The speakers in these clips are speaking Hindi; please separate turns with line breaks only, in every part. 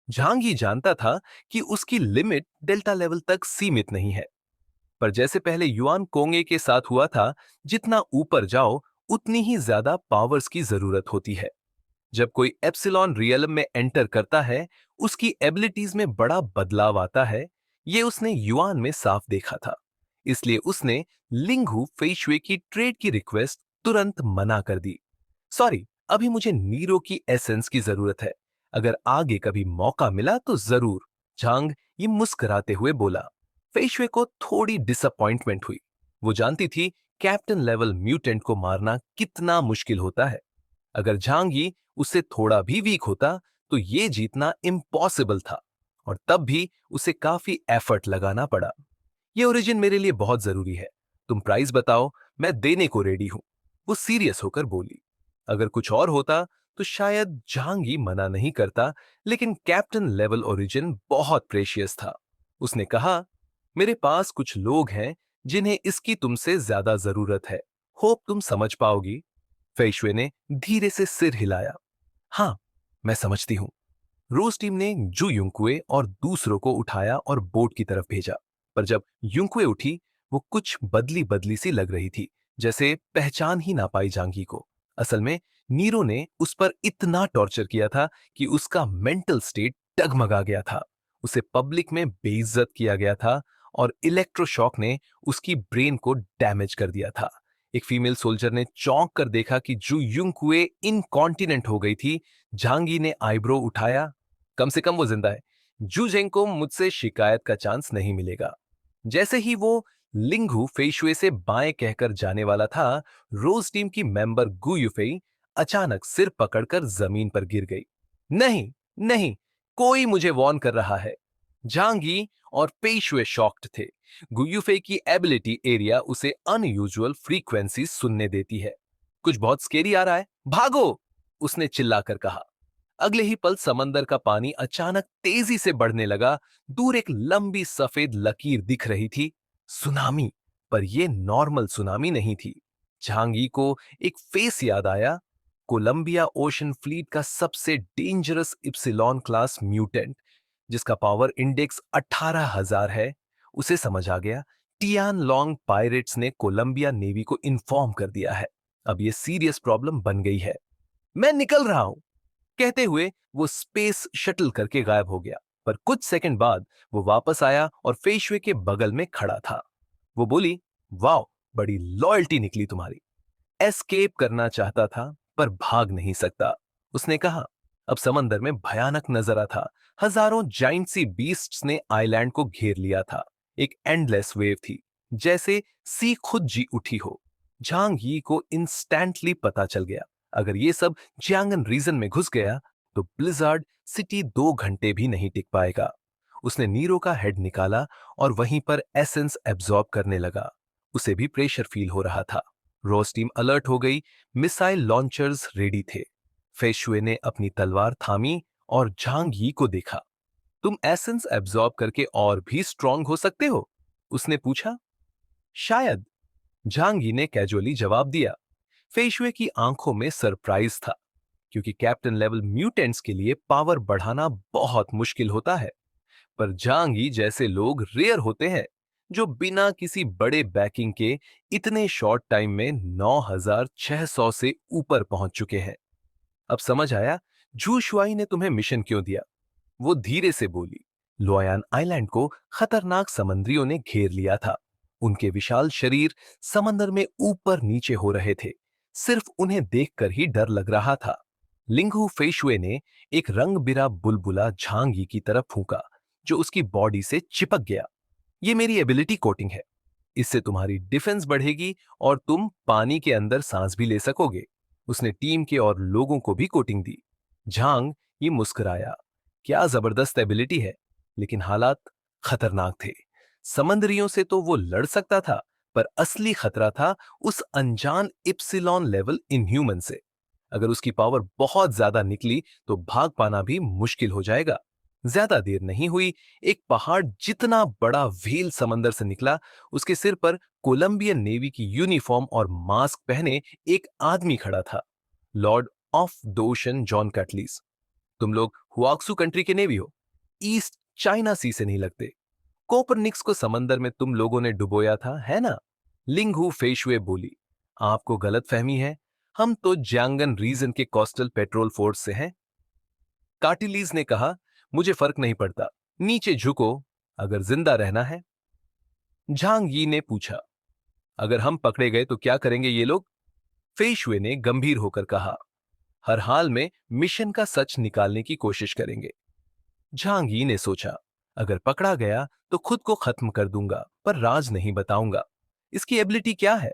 झांग ही जानता था कि उसकी लिमिट डेल्टा लेवल तक सीमित नहीं है। पर जैसे पहले युआन कोंगे के साथ हुआ था, जितना ऊपर जाओ उतनी ही ज्यादा पावर्स की जरूरत होती है। जब कोई एप्सिलॉन रियलम में एंटर करता है, उसकी एबिलिटीज में बड़ा बदलाव आता है। ये उसने युआन में साफ देखा था। इसलिए उसने लिंगहू फेशुए की ट्रेड की रिक्वेस्ट तुरंत मना कर दी। सॉरी, अभी मुझे नीरो की एसेंस की जरूरत है। अगर आगे कभी मौका मिला तो जरूर, झांग ये मुस्कुराते हुए बोला। फेशुए को थोड़ी डिसअपॉइंटमेंट हुई। वो जानती थी कैप्टन लेवल म्यूटेंट को मारना कितना मुश्किल होता है। अगर झांगी उससे थोड़ा भी वीक होता तो ये जीतना इम्पॉसिबल था, और तब भी उसे काफी एफर्ट लगाना पड़ा। ये ओरिजिन मेरे लिए बहुत जरूरी है। तुम प्राइस बताओ, मैं देने को रेडी हूं। वो सीरियस होकर बोली। अगर कुछ और होता तो शायद जहांगी मना नहीं करता, लेकिन कैप्टन लेवल ओरिजिन बहुत प्रेशियस था। उसने कहा, मेरे पास कुछ लोग हैं जिन्हें इसकी तुमसे ज्यादा जरूरत है। होप तुम समझ पाओगी। फेशवे ने धीरे से सिर हिलाया। हाँ, मैं समझती हूँ। रोज टीम ने जू युंकुए और दूसरों को उठाया और बोट की तरफ भेजा। पर जब युंकुए उठी, वो कुछ बदली बदली सी लग रही थी, जैसे पहचान ही ना पाई जांगी को। असल में नीरो ने उस पर इतना टॉर्चर किया था कि उसका मेंटल स्टेट डगमगा गया था। उसे पब्लिक में बेइज्जत किया गया था, और इलेक्ट्रोशॉक ने उसकी ब्रेन को डैमेज कर दिया था। एक फीमेल सोल्जर ने चौंक कर देखा कि जू युंकुए इनकॉन्टिनेंट हो गई थी। झांगी ने आईब्रो उठाया। कम से कम वो जिंदा है। जू जेंग को मुझसे शिकायत का चांस नहीं मिलेगा। जैसे ही वो लिंगहू फेशुए से बाएं कहकर जाने वाला था, रोज टीम की मेंबर गु युफेई अचानक सिर पकड़कर जमीन पर गिर गई। नहीं, नहीं, कोई मुझे वॉर्न कर रहा है। झांगी और पेशवे शॉक्ड थे। गुयुफे की एबिलिटी एरिया उसे अनयूजुअल फ्रीक्वेंसी सुनने देती है। कुछ बहुत स्केरी आ रहा है, भागो! उसने चिल्लाकर कहा। अगले ही पल समंदर का पानी अचानक तेजी से बढ़ने लगा। दूर एक लंबी सफेद लकीर दिख रही थी। सुनामी। पर यह नॉर्मल सुनामी नहीं थी। झांगी को एक फेस याद आया। कोलंबिया ओशन फ्लीट का सबसे डेंजरस इप्सिलॉन क्लास म्यूटेंट, जिसका पावर इंडेक्स 18,000 है। उसे समझ आ गया, टियान लॉन्ग पायरेट्स ने कोलंबिया नेवी को इन्फॉर्म कर दिया है। अब यह सीरियस प्रॉब्लम बन गई है। मैं निकल रहा हूं, कहते हुए वो स्पेस शटल करके गायब हो गया। पर कुछ सेकंड बाद वो वापस आया और फेशवे के बगल में खड़ा था। वो बोली, वाह, बड़ी लॉयल्टी निकली तुम्हारी। एस्केप करना चाहता था पर भाग नहीं सकता, उसने कहा। अब समंदर में भयानक नजारा था। हजारों जाइंट सी बीस्ट्स ने आइलैंड को घेर लिया था। एक एंडलेस वेव थी, जैसे सी खुद जी उठी हो। झांग यी को इंस्टेंटली पता चल गया, अगर ये सब जियांगन रीजन में घुस गया तो ब्लिजार्ड सिटी 2 घंटे भी नहीं टिक पाएगा। उसने नीरो का हेड निकाला और वहीं पर एसेंस एब्जॉर्ब करने लगा। उसे भी प्रेशर फील हो रहा था। रोज टीम अलर्ट हो गई। मिसाइल लॉन्चर्स रेडी थे। फेशुए ने अपनी तलवार थामी और झांग यी को देखा। तुम एसेंस एब्जॉर्ब करके और भी स्ट्रांग हो सकते हो? उसने पूछा। शायद, झांग यी ने कैजुअली जवाब दिया। फेशुए की आंखों में सरप्राइज था, क्योंकि कैप्टन लेवल म्यूटेंट्स के लिए पावर बढ़ाना बहुत मुश्किल होता है। पर झांगी जैसे लोग रेयर होते हैं जो बिना किसी बड़े बैकिंग के इतने शॉर्ट टाइम में 9,600 से ऊपर पहुंच चुके हैं। अब समझ आया झू शुआई ने तुम्हें मिशन क्यों दिया। वो धीरे से बोली। लोयान आइलैंड को खतरनाक समुद्रियों ने घेर लिया था। उनके विशाल शरीर समंदर में ऊपर नीचे हो रहे थे। सिर्फ उन्हें देखकर ही डर लग रहा था। लिंगू फेशुए ने एक रंग बिरा बुलबुला झांगी की तरफ फूंका, जो उसकी बॉडी से चिपक गया। ये मेरी एबिलिटी कोटिंग है। इससे तुम्हारी डिफेंस बढ़ेगी और तुम पानी के अंदर सांस भी ले सकोगे। उसने टीम के और लोगों को भी कोटिंग दी। झांग ये मुस्कुराया। क्या जबरदस्त एबिलिटी है, लेकिन हालात खतरनाक थे। समंदरियों से तो वो लड़ सकता था, पर असली खतरा था उस अनजान इप्सिलॉन लेवल इनह्यूमन से। अगर उसकी पावर बहुत ज्यादा निकली तो भाग पाना भी मुश्किल हो जाएगा। ज्यादा देर नहीं हुई, एक पहाड़ जितना बड़ा व्हेल समंदर से निकला। उसके सिर पर कोलंबियन नेवी की यूनिफॉर्म और मास्क पहने एक आदमी खड़ा था। Lord of the ocean John Catlis. तुम लोग हुआक्सू कंट्री के नेवी हो? ईस्ट चाइना सी से नहीं लगते। कोपरनिक्स को समंदर में तुम लोगों ने डुबोया था, है ना? लिंगहू फेशुए बोली। आपको गलतफहमी है। हम तो जैंगन रीजन के कोस्टल पेट्रोल फोर्स से हैं। कार्टिलीज ने कहा, मुझे फर्क नहीं पड़ता, नीचे झुको अगर जिंदा रहना है। झांग यी ने पूछा, अगर हम पकड़े गए तो क्या करेंगे ये लोग? फेशुए ने गंभीर होकर कहा, हर हाल में मिशन का सच निकालने की कोशिश करेंगे। झांग यी ने सोचा, अगर पकड़ा गया तो खुद को खत्म कर दूंगा, पर राज नहीं बताऊंगा। इसकी एबिलिटी क्या है?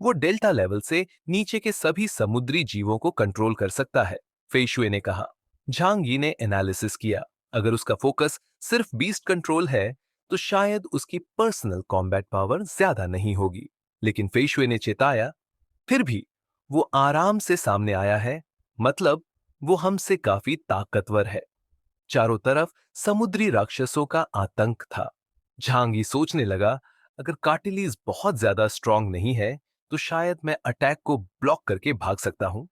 वो डेल्टा लेवल से नीचे के सभी समुद्री जीवों को कंट्रोल कर सकता है, फेशुए ने कहा। झांग यी ने एनालिसिस किया, अगर उसका फोकस सिर्फ बीस्ट कंट्रोल है तो शायद उसकी पर्सनल कॉम्बैट पावर ज्यादा नहीं होगी। लेकिन फेशुए ने चेताया, फिर भी वो आराम से सामने आया है, मतलब वो हमसे काफी ताकतवर है। चारों तरफ समुद्री राक्षसों का आतंक था। झांगी सोचने लगा, अगर कार्टिलीज बहुत ज्यादा स्ट्रांग नहीं है तो शायद मैं अटैक को ब्लॉक करके भाग सकता हूं,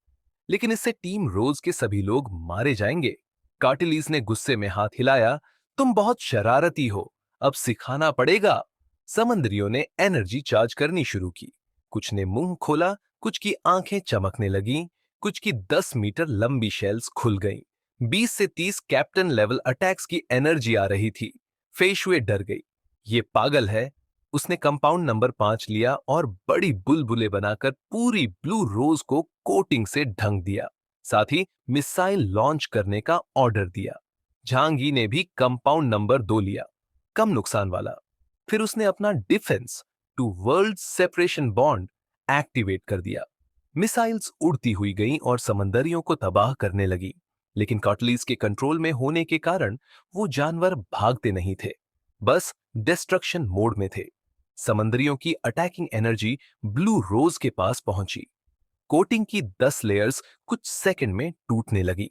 लेकिन इससे टीम रोज के सभी लोग मारे जाएंगे। कार्टिलीज ने गुस्से में हाथ हिलाया, तुम बहुत शरारती हो, अब सिखाना पड़ेगा। समंदरियों ने एनर्जी चार्ज करनी शुरू की। कुछ ने मुंह खोला, कुछ की आंखें चमकने लगीं, कुछ की 10 मीटर लंबी शेल्स खुल गईं। 20 से 30 कैप्टन लेवल अटैक्स की एनर्जी आ रही थी। फेशुए डर गई। ये पागल है। उसने कंपाउंड नंबर 5 लिया और बड़ी बुलबुले बनाकर पूरी ब्लू रोज को कोटिंग से ढंक दिया। साथ ही मिसाइल लॉन्च करने का ऑर्डर दिया। झांगी ने भी कंपाउंड नंबर 2 लिया, कम नुकसान वाला। फिर उसने अपना defence to world separation bond activate कर दिया। मिसाइल्स उड़ती हुई गईं और समंदरियों को तबाह करने लगी। लेकिन कॉटलीज के कंट्रोल में होने के कारण वो जानवर भागते नहीं थे, बस डिस्ट्रक्शन मोड में थे। समंदरियों की अटैकिंग एनर्जी ब्लू रोज के पास पहुंची। कोटिंग की 10 लेयर्स कुछ सेकंड में टूटने लगी।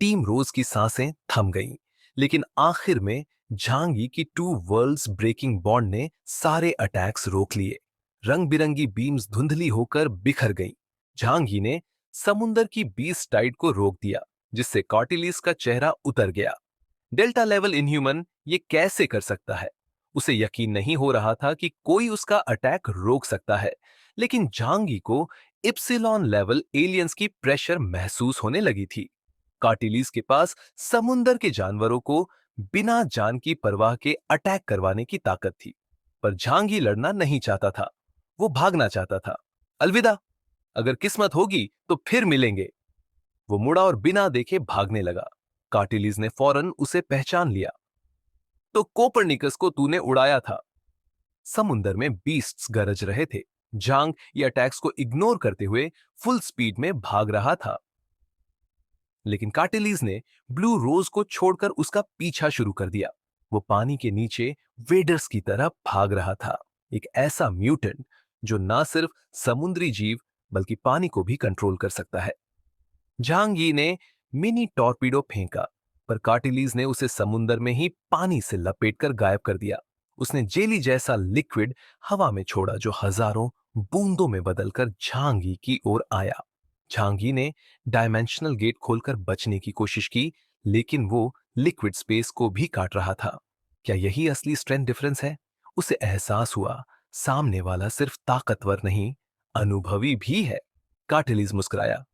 टीम रोज की सांसें थम गईं, लेकिन आखिर में झांगी की टू वर्ल्ड्स ब्रेकिंग बॉन्ड ने सारे अटैक्स रोक लिए। रंग बिरंगी बीम्स धुंधली होकर बिखर गईं। झांगी ने समुंदर की बीस टाइड को रोक दिया, जिससे कॉटिलिस का चेहरा उतर गया। डेल्टा लेवल इनह्यूमन ये कैसे कर सकता है? उसे यकीन नहीं हो रहा था कि कोई उसका अटैक रोक सकता है, लेकिन झांगी को इप्सिलॉन लेवल एलियंस की प्रेशर महसूस होने लगी थी। कार्टिलीज के पास समुंदर के जानवरों को बिना जान की परवाह के अटैक करवाने की ताकत थी, पर झांगी लड़ना नहीं चाहता था। वो भागना चाहता था। अलविदा, अगर किस्मत होगी तो फिर मिलेंगे। वो मुड़ा और बिना देखे भागने लगा। कार्टिलीज ने फौरन उसे पहचान लिया। तो कोपरनिकस को तूने उड़ाया था। समुंदर में बीस्ट्स गरज रहे थे। झांग ये अटैक्स को इग्नोर करते हुए फुल स्पीड में भाग रहा था, लेकिन कार्टिलीज ने ब्लू रोज को छोड़कर उसका पीछा शुरू कर दिया। वो पानी के नीचे वेडर्स की तरह भाग रहा था, एक ऐसा म्यूटेंट जो ना सिर्फ समुद्री जीव बल्कि पानी को भी कंट्रोल कर सकता है। झांग यी ने मिनी टॉर्पीडो फेंका, पर कार्टिलीज ने उसे समुंदर में ही पानी से लपेटकर गायब कर दिया। उसने जेली जैसा लिक्विड हवा में छोड़ा जो हजारों बूंदों में बदलकर झांगी की ओर आया। झांगी ने डायमेंशनल गेट खोलकर बचने की कोशिश की, लेकिन वो लिक्विड स्पेस को भी काट रहा था। क्या यही असली स्ट्रेंथ डिफरेंस है? उसे एहसास हुआ, सामने वाला सिर्फ ताकतवर नहीं, अनुभवी भी है। कार्टिलीज मुस्कुराया,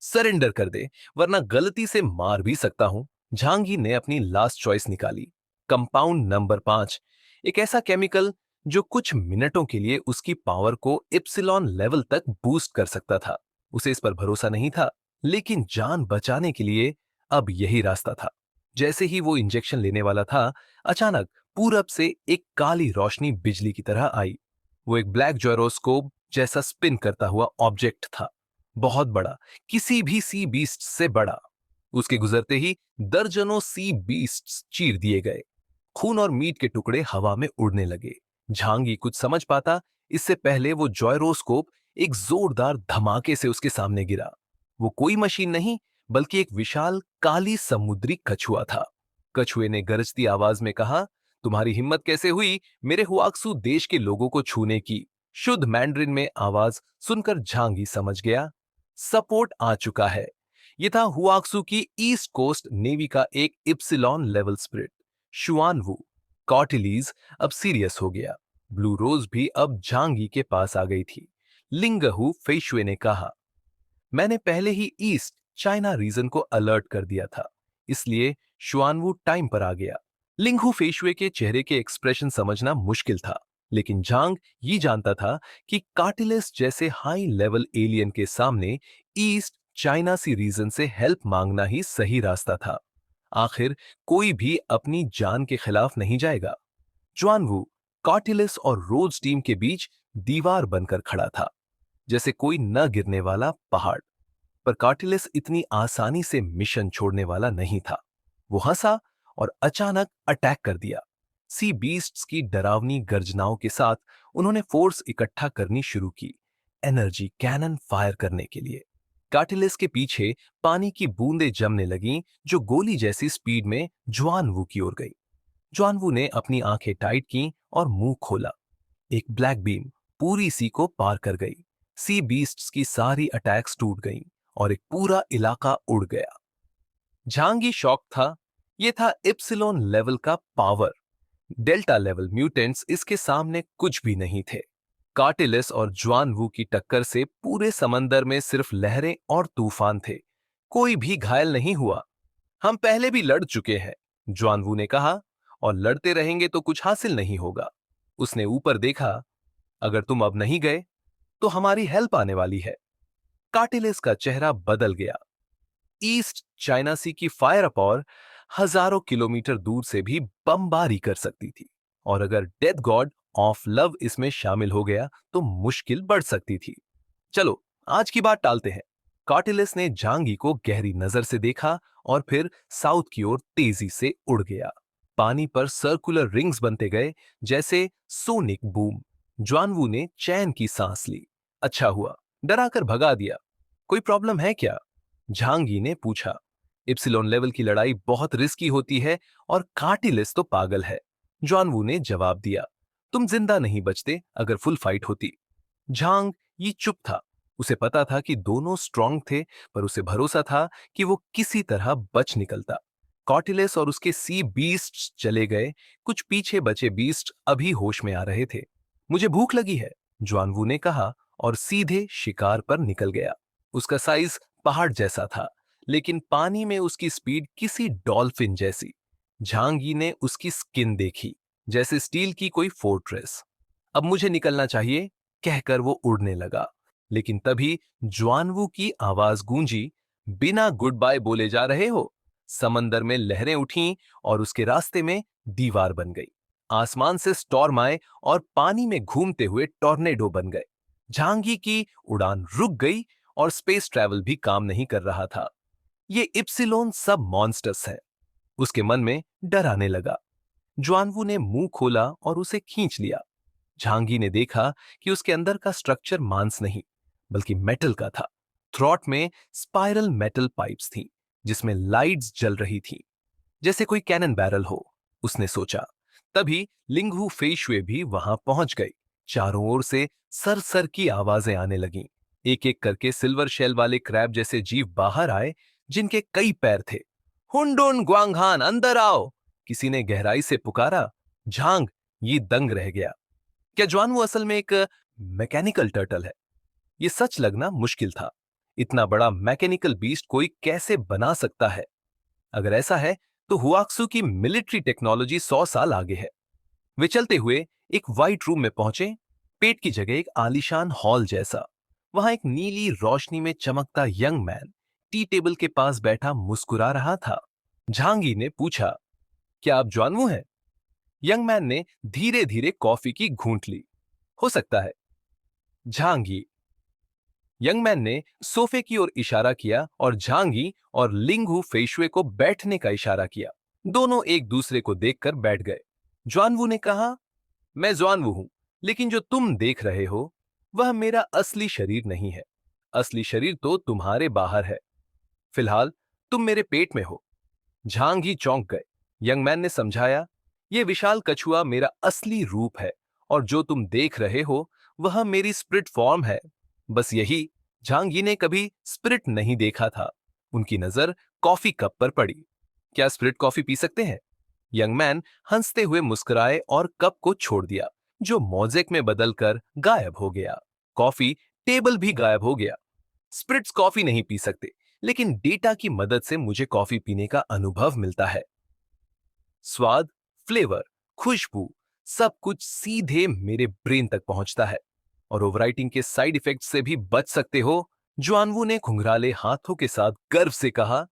सरेंडर कर दे, वरना गलती से मार भी सकता हूं। झांगी ने अपनी लास्ट चॉइस निकाली, कंपाउंड नंबर 5, एक ऐसा केमिकल जो कुछ मिनटों के लिए उसकी पावर को इप्सिलॉन लेवल तक बूस्ट कर सकता था। उसे इस पर भरोसा नहीं था, लेकिन जान बचाने के लिए अब यही रास्ता था। जैसे ही वो इंजेक्शन लेने वाला था, अचानक पूरब से एक काली रोशनी बिजली की तरह आई। वो एक ब्लैक जोरोस्कोप जैसा स्पिन करता हुआ ऑब्जेक्ट था, बहुत बड़ा, किसी भी सी बीस्ट से बड़ा। उसके गुजरते ही दर्जनों सी बीस्ट्स चीर दिए गए। खून और मीट के टुकड़े हवा में उड़ने लगे। झांगी कुछ समझ पाता इससे पहले वो जॉयरोस्कोप एक जोरदार धमाके से उसके सामने गिरा। वो कोई मशीन नहीं, बल्कि एक विशाल काली समुद्री कछुआ था। कछुए ने गरजती आवाज में कहा, तुम्हारी हिम्मत कैसे हुई मेरे हुआक्सू देश के लोगों को छूने की? शुद्ध मैंड्रिन में आवाज सुनकर झांगी समझ गया, सपोर्ट आ चुका है। ये था हुआक्सू की ईस्ट कोस्ट नेवी का एक इप्सिलॉन लेवल स्पिरिट। शुआन वू कॉटिलीज अब सीरियस हो गया। ब्लू रोज भी अब झांगी के पास आ गई थी। लिंगहू फेशुए ने कहा, मैंने पहले ही ईस्ट चाइना रीजन को अलर्ट कर दिया था, इसलिए शुआनवू टाइम पर आ गया। लिंगहू फेशुए के चेहरे के एक्सप्रेशन समझना मुश्किल था, लेकिन झांग ये जानता था कि कार्टिलेस जैसे हाई लेवल एलियन के सामने ईस्ट चाइना सी रीजन से हेल्प मांगना ही सही रास्ता था। आखिर कोई भी अपनी जान के खिलाफ नहीं जाएगा। जुआनवू कार्टिलेस और रोज टीम के बीच दीवार बनकर खड़ा था, जैसे कोई न गिरने वाला पहाड़। पर कार्टिलेस इतनी आसानी से मिशन छोड़ने वाला नहीं था। वो हंसा और अचानक अटैक कर दिया। सी बीस्ट्स की डरावनी गर्जनाओं के साथ उन्होंने फोर्स इकट्ठा करनी शुरू की, एनर्जी कैनन फायर करने के लिए। कार्टिलेस के पीछे पानी की बूंदें जमने लगीं, जो गोली जैसी स्पीड में जुआनवू की ओर गई। जुआनवू ने अपनी आंखें टाइट की और मुंह खोला। एक ब्लैक बीम पूरी सी को पार कर गई। सी बीस्ट्स की सारी अटैक्स टूट गईं और एक पूरा इलाका उड़ गया। झांगी शॉक था। यह था इप्सिलोन लेवल का पावर। डेल्टा लेवल म्यूटेंट्स इसके सामने कुछ भी नहीं थे। कार्टिलस और ज्वानवू की टक्कर से पूरे समंदर में सिर्फ लहरें और तूफान थे। कोई भी घायल नहीं हुआ। हम पहले भी लड़ चुके हैं, ज्वानवू ने कहा, और लड़ते रहेंगे तो कुछ हासिल नहीं होगा। उसने ऊपर देखा। अगर तुम अब नहीं गए तो हमारी हेल्प आने वाली है। कार्टिलेस का चेहरा बदल गया। ईस्ट चाइना सी की फायर अपॉर हजारों किलोमीटर दूर से भी बमबारी कर सकती थी, और अगर डेथ गॉड ऑफ लव इसमें शामिल हो गया तो मुश्किल बढ़ सकती थी। चलो आज की बात टालते हैं। कार्टिलेस ने झांगी को गहरी नजर से देखा और फिर साउथ की ओर तेजी से उड़ गया। पानी पर सर्कुलर रिंग्स बनते गए, जैसे सोनिक बूम। ज्वानवू ने चैन की सांस ली। अच्छा हुआ, डराकर भगा दिया। कोई प्रॉब्लम है क्या? झांगी ने पूछा। इप्सिलोन लेवल की लड़ाई बहुत रिस्की होती है और कार्टिलेस तो पागल है, ज्वानवू ने जवाब दिया। तुम जिंदा नहीं बचते अगर फुल फाइट होती। झांग ये चुप था। उसे पता था कि दोनों स्ट्रांग थे, पर उसे भरोसा था कि वो किसी तरह बच निकलता। कॉर्टिलेस और उसके सी बीस्ट चले गए। कुछ पीछे बचे बीस्ट अभी होश में आ रहे थे। मुझे भूख लगी है, ज्वानवू ने कहा और सीधे शिकार पर निकल गया। उसका साइज पहाड़ जैसा था, लेकिन पानी में उसकी स्पीड किसी डॉल्फिन जैसी। झांगी ने उसकी स्किन देखी, जैसे स्टील की कोई फोर्ट्रेस। अब मुझे निकलना चाहिए, कहकर वो उड़ने लगा। लेकिन तभी ज्वानवू की आवाज गूंजी, बिना गुड बाय बोले जा रहे हो? समंदर में लहरें उठीं और उसके रास्ते में दीवार बन गई। आसमान से स्टॉर्म आए और पानी में घूमते हुए टॉर्नेडो बन गए। झांगी की उड़ान रुक गई और स्पेस ट्रैवल भी काम नहीं कर रहा था। ये इप्सिलोन सब मॉन्स्टर्स है। उसके मन में डर आने लगा। ज्वानवू ने मुंह खोला और उसे खींच लिया। झांगी ने देखा कि उसके अंदर का स्ट्रक्चर मांस नहीं, बल्कि मेटल का था। थ्रॉट में स्पाइरल मेटल पाइप्स थी, जिसमें लाइट्स जल रही थी, जैसे कोई कैनन बैरल हो, उसने सोचा। तभी लिंगहू फेशुए भी वहां पहुंच गई। चारों ओर से सर की आवाजें आने लगीं। एक एक करके सिल्वर शेल वाले क्रैब जैसे जीव बाहर आए, जिनके कई पैर थे। हुंडोन ग्वांगहान, अंदर आओ, किसी ने गहराई से पुकारा। झांग ये दंग रह गया। क्या ज्वानवू असल में एक मैकेनिकल टर्टल है? ये सच लगना मुश्किल था। इतना बड़ा मैकेनिकल बीस्ट कोई कैसे बना सकता है? अगर ऐसा है तो हुआक्सू की मिलिट्री टेक्नोलॉजी 100 साल आगे है। वे चलते हुए एक व्हाइट रूम में पहुंचे। पेट की जगह एक आलीशान हॉल जैसा। वहां एक नीली रोशनी में चमकता यंग मैन टी टेबल के पास बैठा मुस्कुरा रहा था। झांगी ने पूछा, क्या आप ज्वानवू हैं? यंग मैन ने धीरे धीरे कॉफी की घूंट ली। हो सकता है। झांगी। यंग मैन ने सोफे की ओर इशारा किया और झांगी और लिंगहू फेशुए को बैठने का इशारा किया। दोनों एक दूसरे को देखकर बैठ गए। ज्वानवू ने कहा, मैं ज्वानवू हूं, लेकिन जो तुम देख रहे हो वह मेरा असली शरीर नहीं है। असली शरीर तो तुम्हारे बाहर है। फिलहाल तुम मेरे पेट में हो। झांगी चौंक गए। यंग मैन ने समझाया, यह विशाल कछुआ मेरा असली रूप है, और जो तुम देख रहे हो वह मेरी स्पिरिट फॉर्म है। बस यही, झांगी ने कभी स्पिरिट नहीं देखा था। उनकी नजर कॉफी कप पर पड़ी। क्या स्प्लिट कॉफी पी सकते हैं? यंग मैन हंसते हुए मुस्कुराए और कप को छोड़ दिया, जो मोज़ेक में बदलकर गायब हो गया। कॉफी टेबल भी गायब हो गया। स्प्रिट्स कॉफी नहीं पी सकते, लेकिन डेटा की मदद से मुझे कॉफी पीने का अनुभव मिलता है। स्वाद, फ्लेवर, खुशबू, सब कुछ सीधे मेरे ब्रेन तक पहुंचता है। और ओवरराइटिंग के साइड इफेक्ट से भी बच सकते हो, जुआनवू ने घुंघराले हाथों के साथ गर्व से कहा।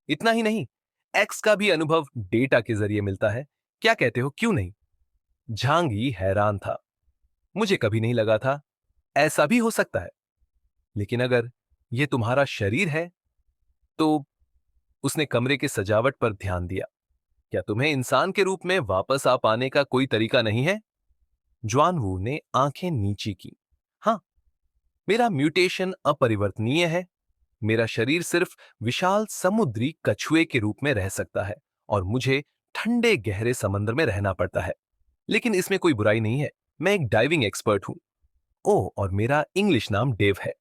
इतना ही नहीं, एक्स का भी अनुभव डेटा के जरिए मिलता है। क्या कहते हो, क्यों नहीं? झांगी हैरान था। मुझे कभी नहीं लगा था ऐसा भी हो सकता है। लेकिन अगर यह तुम्हारा शरीर है तो। उसने कमरे के सजावट पर ध्यान दिया। क्या तुम्हें इंसान के रूप में वापस आ पाने का कोई तरीका नहीं है? ज्वानवू ने आंखें नीची की। हाँ, मेरा म्यूटेशन अपरिवर्तनीय है। मेरा शरीर सिर्फ विशाल समुद्री कछुए के रूप में रह सकता है और मुझे ठंडे गहरे समंदर में रहना पड़ता है। लेकिन इसमें कोई बुराई नहीं है। मैं एक डाइविंग एक्सपर्ट हूं। ओह, और मेरा इंग्लिश नाम डेव है।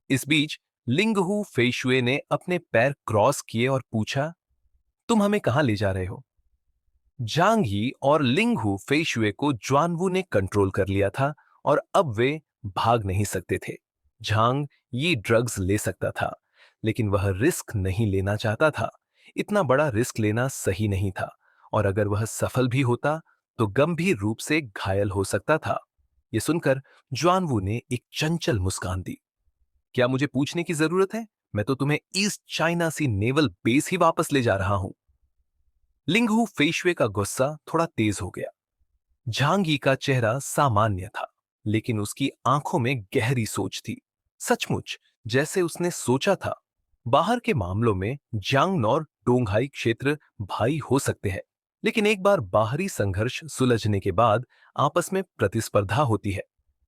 इस बीच लिंगहू फेशुए ने अपने पैर क्रॉस किए और पूछा, तुम हमें कहां ले जा रहे हो? जांगी और लिंगहू फेशुए को ज्वानवू ने कंट्रोल कर लिया था और अब वे भाग नहीं सकते थे। झांग ये ड्रग्स ले सकता था, लेकिन वह रिस्क नहीं लेना चाहता था। इतना बड़ा रिस्क लेना सही नहीं था, और अगर वह सफल भी होता तो गंभीर रूप से घायल हो सकता था। यह सुनकर ज्वानवू ने एक चंचल मुस्कान दी। क्या मुझे पूछने की जरूरत है? मैं तो तुम्हें ईस्ट चाइना सी नेवल बेस ही वापस ले जा रहा हूं। लिंगहू फेशवे का गुस्सा थोड़ा तेज हो गया। झांगी का चेहरा सामान्य था, लेकिन उसकी आंखों में गहरी सोच थी। सचमुच जैसे उसने सोचा था। बाहर के मामलों में जांग और डोंगहाई क्षेत्र भाई हो सकते हैं, लेकिन एक बार बाहरी संघर्ष सुलझने के बाद आपस में प्रतिस्पर्धा होती है।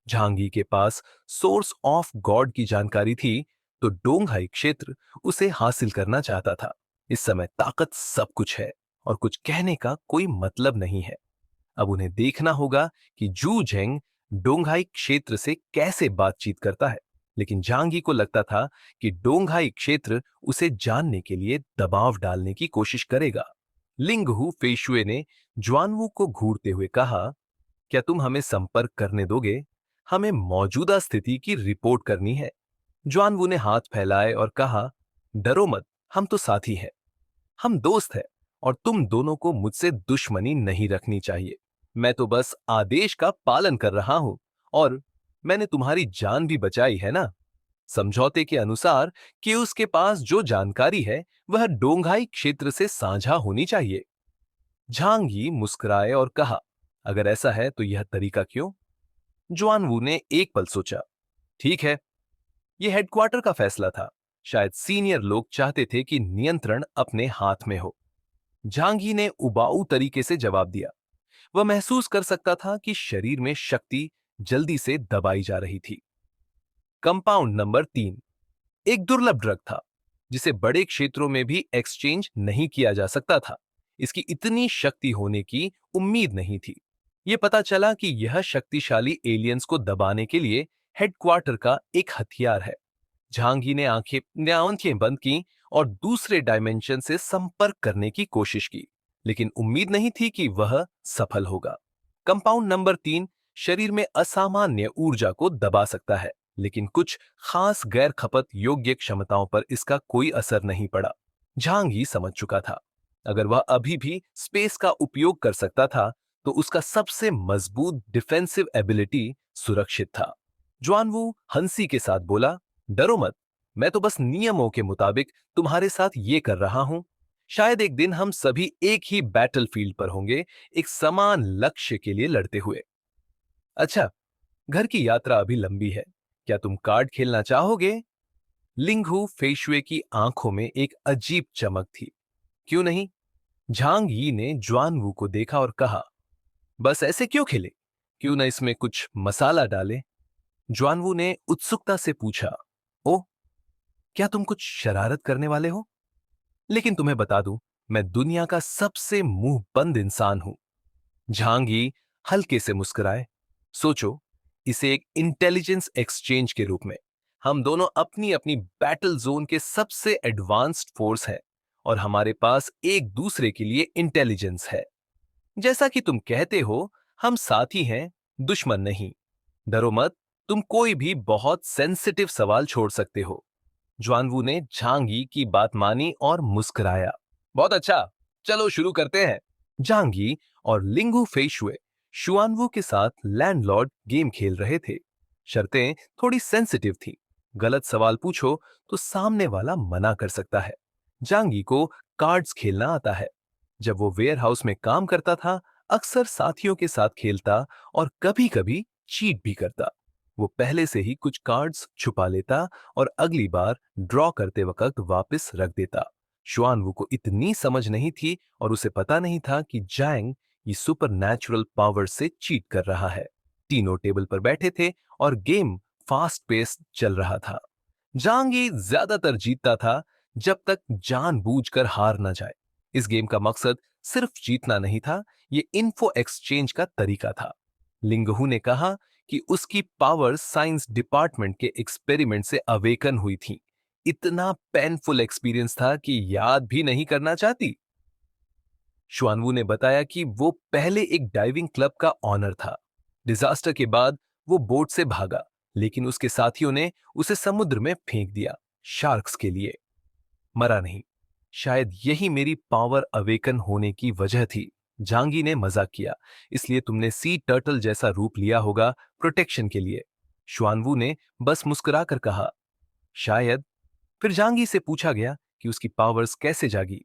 झांगी के पास सोर्स ऑफ गॉड की जानकारी थी, तो डोंगहाई क्षेत्र उसे हासिल करना चाहता था। इस समय ताकत सब कुछ है और कुछ कहने का कोई मतलब नहीं है। अब उन्हें देखना होगा कि जू झेंग डोंगहाई क्षेत्र से कैसे बातचीत करता है। लेकिन जांगी को लगता था कि डोंगहाई क्षेत्र उसे जानने के लिए दबाव डालने की कोशिश करेगा। लिंगहू फेशुए ने ज्वानवू को घूरते हुए कहा, क्या तुम हमें संपर्क करने दोगे? हमें मौजूदा स्थिति की रिपोर्ट करनी है। ज्वानवू ने हाथ फैलाए और कहा, डरो मत, हम तो साथी हैं। हम दोस्त हैं, और तुम दोनों को मुझसे दुश्मनी नहीं रखनी चाहिए। मैं तो बस आदेश का पालन कर रहा हूं, और मैंने तुम्हारी जान भी बचाई है ना। समझौते के अनुसार कि उसके पास जो जानकारी है वह डोंगहाई क्षेत्र से साझा होनी चाहिए। झांगी मुस्कुराए और कहा, अगर ऐसा है तो यह तरीका क्यों? जुआनवू ने एक पल सोचा। ठीक है, यह हेडक्वार्टर का फैसला था। शायद सीनियर लोग चाहते थे कि नियंत्रण अपने हाथ में हो। झांगी ने उबाऊ तरीके से जवाब दिया। वह महसूस कर सकता था कि शरीर में शक्ति जल्दी से दबाई जा रही थी। कंपाउंड नंबर 3 एक दुर्लभ ड्रग था, जिसे बड़े क्षेत्रों में भी एक्सचेंज नहीं किया जा सकता था। इसकी इतनी शक्ति होने की उम्मीद नहीं थी। यह पता चला कि यह शक्तिशाली एलियंस को दबाने के लिए हेडक्वार्टर का एक हथियार है। झांगी ने आंखें बंद की और दूसरे डायमेंशन से संपर्क करने की कोशिश की, लेकिन उम्मीद नहीं थी कि वह सफल होगा। कंपाउंड नंबर 3 शरीर में असामान्य ऊर्जा को दबा सकता है, लेकिन कुछ खास गैर खपत योग्य क्षमताओं पर इसका कोई असर नहीं पड़ा। झांगी समझ चुका था, अगर वह अभी भी स्पेस का उपयोग कर सकता था तो उसका सबसे मजबूत डिफेंसिव एबिलिटी सुरक्षित था। ज्वानवू हंसी के साथ बोला, डरो मत, मैं तो बस नियमों के मुताबिक तुम्हारे साथ ये कर रहा हूं। शायद एक दिन हम सभी एक ही बैटलफील्ड पर होंगे, एक समान लक्ष्य के लिए लड़ते हुए। अच्छा, घर की यात्रा अभी लंबी है। क्या तुम कार्ड खेलना चाहोगे? लिंगहू फेशुए की आंखों में एक अजीब चमक थी। क्यों नहीं? झांग यी ने ज्वानवू को देखा और कहा, बस ऐसे क्यों खेले? क्यों न इसमें कुछ मसाला डाले? ज्वानवू ने उत्सुकता से पूछा, ओ, क्या तुम कुछ शरारत करने वाले हो? लेकिन तुम्हें बता दूं, मैं दुनिया का सबसे मुंह बंद इंसान हूं। झांगी हल्के से मुस्कुराए। सोचो, इसे एक इंटेलिजेंस एक्सचेंज के रूप में। हम दोनों अपनी अपनी बैटल जोन के सबसे एडवांस्ड फोर्स हैं और हमारे पास एक दूसरे के लिए इंटेलिजेंस है। जैसा कि तुम कहते हो, हम साथी हैं, दुश्मन नहीं। डरो मत, तुम कोई भी बहुत सेंसिटिव सवाल छोड़ सकते हो। ज्वानवू ने झांगी की बात मानी और मुस्कुराया। बहुत अच्छा, चलो शुरू करते हैं। झांगी और लिंगू फेशुए शुआनवू के साथ लैंडलॉर्ड गेम खेल रहे थे। शर्तें थोड़ी सेंसिटिव थी। गलत सवाल पूछो तो सामने वाला मना कर सकता है। जांगी को कार्ड्स खेलना आता है। जब वो वेयर हाउस में काम करता था, अक्सर साथियों के साथ खेलता और कभी-कभी चीट भी करता। वो पहले से ही कुछ कार्ड्स छुपा लेता और अगली बार ड्रॉ करते वक्त वापस रख देता। शुआनवू को इतनी समझ नहीं थी और उसे पता नहीं था कि जैंग ये सुपर नेचुरल पावर से चीट कर रहा है। तीनों टेबल पर बैठे थे और गेम फास्ट पेस चल रहा था। जांगी ज्यादातर जीतता था जब तक जानबूझकर हार न जाए। इस गेम का मकसद सिर्फ जीतना नहीं था, ये इन्फो एक्सचेंज का तरीका था। लिंगहू ने कहा कि उसकी पावर साइंस डिपार्टमेंट के एक्सपेरिमेंट से अवेकन हुई थी। इतना पेनफुल एक्सपीरियंस था कि याद भी नहीं करना चाहती। शुआनवू ने बताया कि वो पहले एक डाइविंग क्लब का ऑनर था। डिजास्टर के बाद वो बोट से भागा, लेकिन उसके साथियों ने उसे समुद्र में फेंक दिया, शार्क्स के लिए। मरा नहीं। शायद यही मेरी पावर अवेकन होने की वजह थी। जांगी ने मजाक किया। इसलिए तुमने सी टर्टल जैसा रूप लिया होगा, प्रोटेक्शन के लिए। शुआनवू ने बस मुस्कुराकर कहा, शायद। फिर जांगी से पूछा गया कि उसकी पावर्स कैसे जागी।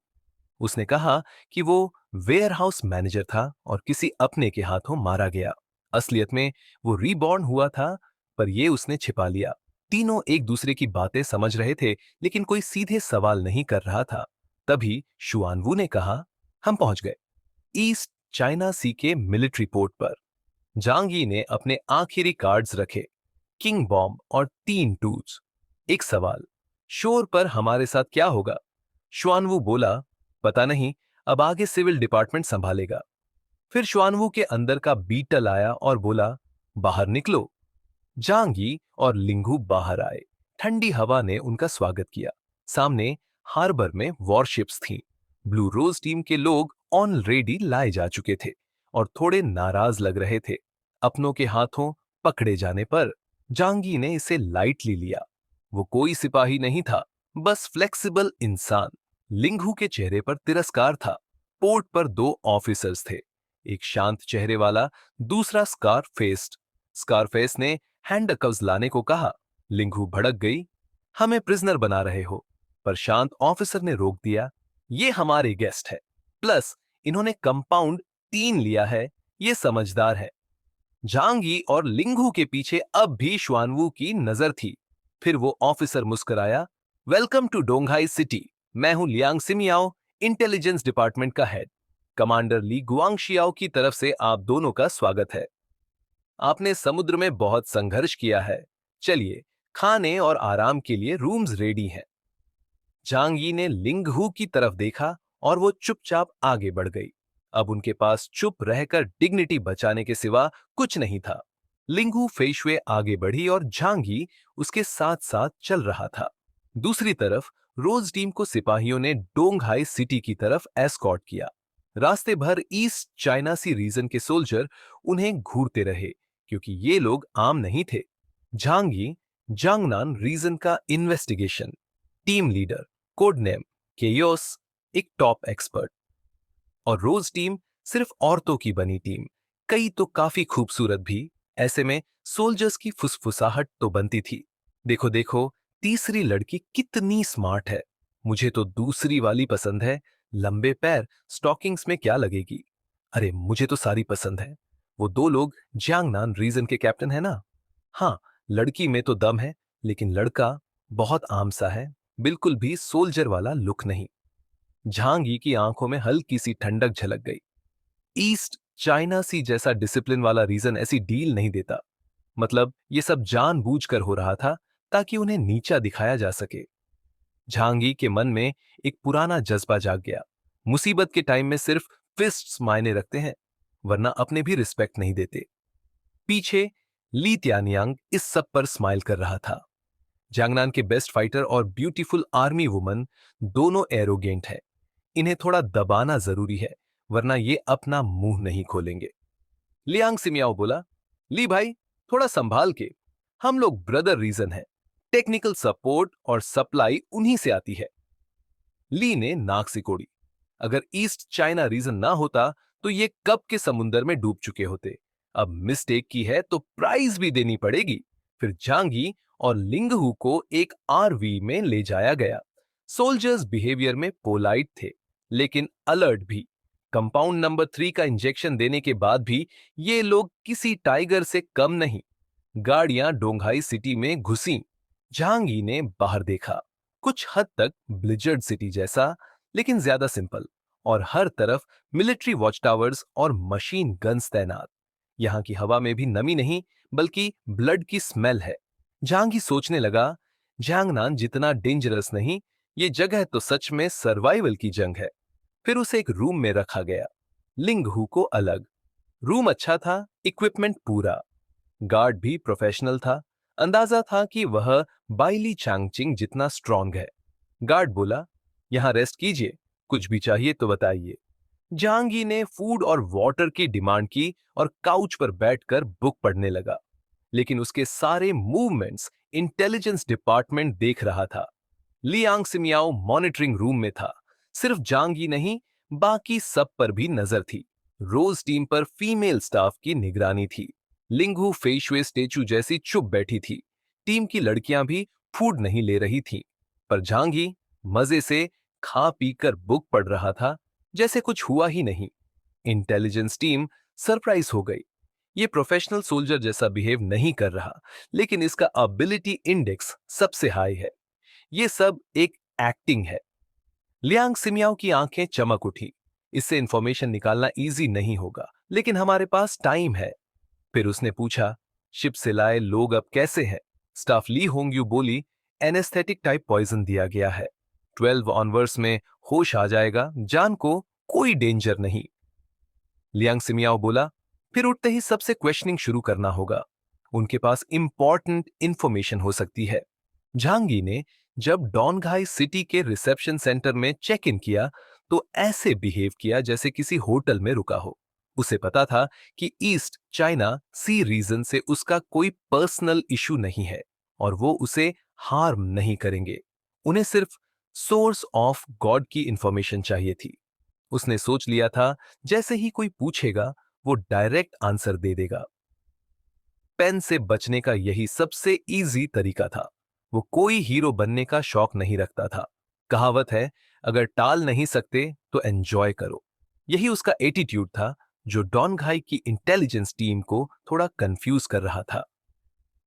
उसने कहा कि वो वेयरहाउस मैनेजर था और किसी अपने के हाथों मारा गया। असलियत में वो रीबॉर्न हुआ था, पर ये उसने छिपा लिया। तीनों एक दूसरे की बातें समझ रहे थे, लेकिन कोई सीधे सवाल नहीं कर रहा था। तभी शुआनवू ने कहा, हम पहुंच गए ईस्ट चाइना सी के मिलिट्री पोर्ट पर। जांगी ने अपने आखिरी कार्ड्स रखे, किंग बॉम्ब और 3 टूज। एक सवाल, शोर पर हमारे साथ क्या होगा? शुआनवू बोला, पता नहीं, अब आगे सिविल डिपार्टमेंट संभालेगा। फिर शुआनवू के अंदर का बीटल आया और बोला, बाहर निकलो। जांगी और लिंगू बाहर आए। ठंडी हवा ने उनका स्वागत किया। सामने हार्बर में वॉरशिप्स थीं। ब्लू रोज टीम के लोग ऑलरेडी लाए जा चुके थे और थोड़े नाराज लग रहे थे अपनों के हाथों पकड़े जाने पर। जांगी ने इसे लाइटली लिया। वो कोई सिपाही नहीं था, बस फ्लेक्सिबल इंसान। लिंगू के चेहरे पर तिरस्कार था। पोर्ट पर 2 ऑफिसर्स थे, एक शांत चेहरे वाला, दूसरा स्कारफेस ने हैंडकव्स लाने को कहा। लिंगू भड़क गई, हमें प्रिजनर बना रहे हो। पर शांत ऑफिसर ने रोक दिया, ये हमारे गेस्ट है, प्लस इन्होंने कंपाउंड 3 लिया है, ये समझदार है। जांगी और लिंगू के पीछे अब भी शुआनवू की नजर थी। फिर वो ऑफिसर मुस्कुराया, वेलकम टू डोंगहाई सिटी। मैं हूं लियांग सिमियाओ, इंटेलिजेंस डिपार्टमेंट का हेड। कमांडर ली गुआंगशियाओ की तरफ से आप दोनों का स्वागत है। आपने समुद्र में बहुत संघर्ष किया है। चलिए, खाने और आराम के लिए रूम्स रेडी हैं। जांग यी ने लिंगहू की तरफ देखा और वो चुपचाप आगे बढ़ गई। अब उनके पास चुप रहकर डिग्निटी बचाने के सिवा कुछ नहीं था। लिंगहू फेशवे आगे बढ़ी और झांगी उसके साथ साथ चल रहा था। दूसरी तरफ रोज टीम को सिपाहियों ने डोंगहाई सिटी की तरफ एस्कॉर्ट किया। रास्ते भर ईस्ट चाइना सी रीजन के सोल्जर उन्हें घूरते रहे, क्योंकि ये लोग आम नहीं थे। झांगी जांगनान रीजन का investigation team leader, code name Chaos, एक टॉप एक्सपर्ट। और रोज टीम सिर्फ औरतों की बनी टीम, कई तो काफी खूबसूरत भी। ऐसे में सोल्जर्स की फुसफुसाहट तो बनती थी, देखो देखो, तीसरी लड़की कितनी स्मार्ट है। मुझे तो दूसरी वाली पसंद है, लंबे पैर, स्टॉकिंग्स में क्या लगेगी। अरे मुझे तो सारी पसंद है। वो 2 लोग जियांगनान रीजन के कैप्टन है ना। हाँ, लड़की में तो दम है, लेकिन लड़का बहुत आम सा है, बिल्कुल भी सोल्जर वाला लुक नहीं। झांगी की आंखों में हल्की सी ठंडक झलक गई। ईस्ट चाइना सी जैसा डिसिप्लिन वाला रीजन ऐसी डील नहीं देता। मतलब ये सब जानबूझकर हो रहा था ताकि उन्हें नीचा दिखाया जा सके। झांगी के मन में एक पुराना जज्बा जाग गया। मुसीबत के टाइम में सिर्फ फिस्ट्स मायने रखते हैं, वरना अपने भी रिस्पेक्ट नहीं देते। पीछे ली त्यानियांग इस सब पर स्माइल कर रहा था। जांगनान के बेस्ट फाइटर और ब्यूटीफुल आर्मी वुमन दोनों एरोगेंट है। इन्हें थोड़ा दबाना जरूरी है, वरना ये अपना मुंह नहीं खोलेंगे। लियांग सिमियाओ बोला, ली भाई, थोड़ा संभाल के। हम लोग ब्रदर रीजन है। टेक्निकल सपोर्ट और सप्लाई उन्हीं से आती है। ली ने नाक सिकोड़ी। अगर ईस्ट चाइना रीजन ना होता तो ये कब के समुंदर में डूब चुके होते। अब मिस्टेक की है तो प्राइज भी देनी पड़ेगी। फिर जांगी और लिंगहू को एक आरवी में ले जाया गया। सोल्जर्स बिहेवियर में पोलाइट थे, लेकिन अलर्ट भी। कंपाउंड नंबर 3 का इंजेक्शन देने के बाद भी ये लोग किसी टाइगर से कम नहीं। गाड़ियां डोंगहाई सिटी में घुसी। जहांगी ने बाहर देखा, कुछ हद तक ब्लिजर्ड सिटी जैसा, लेकिन ज्यादा सिंपल। और हर तरफ मिलिट्री वॉच टावर्स और मशीन गन्स तैनात। यहां की हवा में भी नमी नहीं, बल्कि ब्लड की स्मेल है। जहांगी सोचने लगा, जहांगनान जितना डेंजरस नहीं, ये जगह तो सच में सर्वाइवल की जंग है। फिर उसे एक रूम में रखा गया, लिंगहू को अलग। रूम अच्छा था, इक्विपमेंट पूरा। गार्ड भी प्रोफेशनल था। अंदाजा था कि वह बाइली चांगचिंग जितना स्ट्रांग है। गार्ड बोला, यहां रेस्ट कीजिए, कुछ भी चाहिए तो बताइए। जहांगी ने फूड और वाटर की डिमांड की और काउच पर बैठकर बुक पढ़ने लगा। लेकिन उसके सारे मूवमेंट्स इंटेलिजेंस डिपार्टमेंट देख रहा था। लियांग सिमियाओ मॉनिटरिंग रूम में था। सिर्फ जांगी नहीं, बाकी सब पर भी नजर थी। रोज टीम पर फीमेल स्टाफ की निगरानी थी। लिंगू फेशुए स्टेचू जैसी चुप बैठी थी। टीम की लड़कियां भी फूड नहीं ले रही थीं, पर जांगी मजे से खा पी कर बुक पढ़ रहा था, जैसे कुछ हुआ ही नहीं। इंटेलिजेंस टीम सरप्राइज हो गई। ये प्रोफेशनल सोल्जर जैसा बिहेव नहीं कर रहा, लेकिन इसका अबिलिटी इंडेक्स सबसे हाई है। ये सब एक एक्टिंग है। लियांग सिमियाओ की आंखें चमक उठी। इससे इंफॉर्मेशन निकालना इजी नहीं होगा, लेकिन हमारे पास टाइम है। फिर उसने पूछा, शिप से लाए लोग अब कैसे हैं? स्टाफ ली होंग्यू बोली, एनेस्थेटिक टाइप पॉइजन दिया गया है। 12 ऑनवर्स में होश आ जाएगा, जान को कोई डेंजर नहीं। लियांग सिमियाओ बोला, फिर उठते ही सबसे क्वेश्चनिंग शुरू करना होगा। उनके पास इंपॉर्टेंट इंफॉर्मेशन हो सकती है। झांगी ने जब डोंगहाई सिटी के रिसेप्शन सेंटर में चेक इन किया तो ऐसे बिहेव किया जैसे किसी होटल में रुका हो। उसे पता था कि ईस्ट चाइना सी रीजन से उसका कोई पर्सनल इशू नहीं है और वो उसे हार्म नहीं करेंगे। उन्हें सिर्फ सोर्स ऑफ गॉड की इंफॉर्मेशन चाहिए थी। उसने सोच लिया था, जैसे ही कोई पूछेगा वो डायरेक्ट आंसर दे देगा। पेन से बचने का यही सबसे इजी तरीका था। वो कोई हीरो बनने का शौक नहीं रखता था। कहावत है, अगर टाल नहीं सकते तो एंजॉय करो। यही उसका एटीट्यूड था, जो डॉनघाई की इंटेलिजेंस टीम को थोड़ा कंफ्यूज कर रहा था।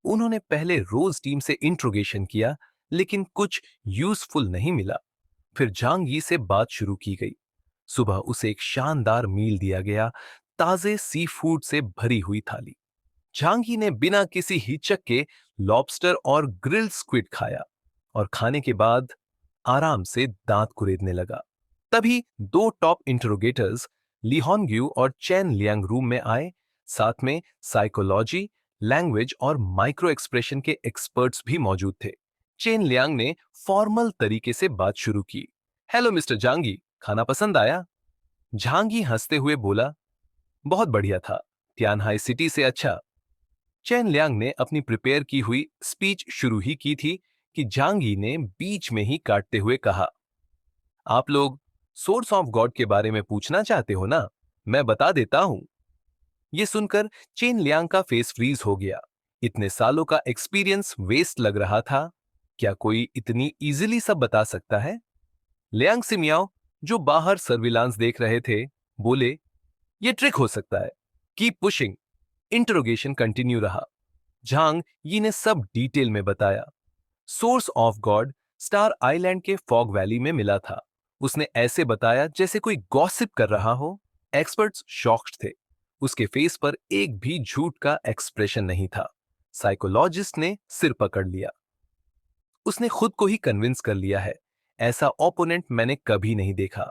उन्होंने पहले रोज टीम से इंट्रोगेशन किया, लेकिन कुछ यूजफुल नहीं मिला। फिर जांगी से बात शुरू की गई। सुबह उसे एक शानदार मील दिया गया, ताजे सी फूड से भरी हुई थाली। झांगी ने बिना किसी हिचक के लॉबस्टर और ग्रिल्ड स्क्विड खाया और खाने के बाद आराम से दांत कुरेदने लगा। तभी दो टॉप इंटरोगेटर्स लीहोंग्यू और चैन लियांग रूम में आए। साथ में साइकोलॉजी, लैंग्वेज और माइक्रो एक्सप्रेशन के एक्सपर्ट्स भी मौजूद थे। चेन लियांग ने फॉर्मल तरीके से बात शुरू की। हेलो मिस्टर जांगी, खाना पसंद आया? झांगी हंसते हुए बोला, बहुत बढ़िया था, तियानहाई सिटी से अच्छा। चैन लियांग ने अपनी प्रिपेयर की हुई स्पीच शुरू ही की थी कि जांगी ने बीच में ही काटते हुए कहा, आप लोग सोर्स ऑफ गॉड के बारे में पूछना चाहते हो ना? मैं बता देता हूं। यह सुनकर चेन लियांग का फेस फ्रीज हो गया। इतने सालों का एक्सपीरियंस वेस्ट लग रहा था। क्या कोई इतनी इजीली सब बता सकता है? लियांग सिमियाओ, जो बाहर सर्विलांस देख रहे थे, बोले, यह ट्रिक हो सकता है। Keep pushing. इंटरोगेशन कंटिन्यू रहा। झांग यी ने सब डिटेल में बताया। Source of God star island के फॉग वैली में मिला था। उसने ऐसे बताया जैसे कोई गॉसिप कर रहा हो। एक्सपर्ट्स शॉक्ड थे। उसके फेस पर एक भी झूठ का एक्सप्रेशन नहीं था। साइकोलॉजिस्ट ने सिर पकड़ लिया। उसने खुद को ही कन्विंस कर लिया है, ऐसा ओपोनेंट मैंने कभी नहीं देखा।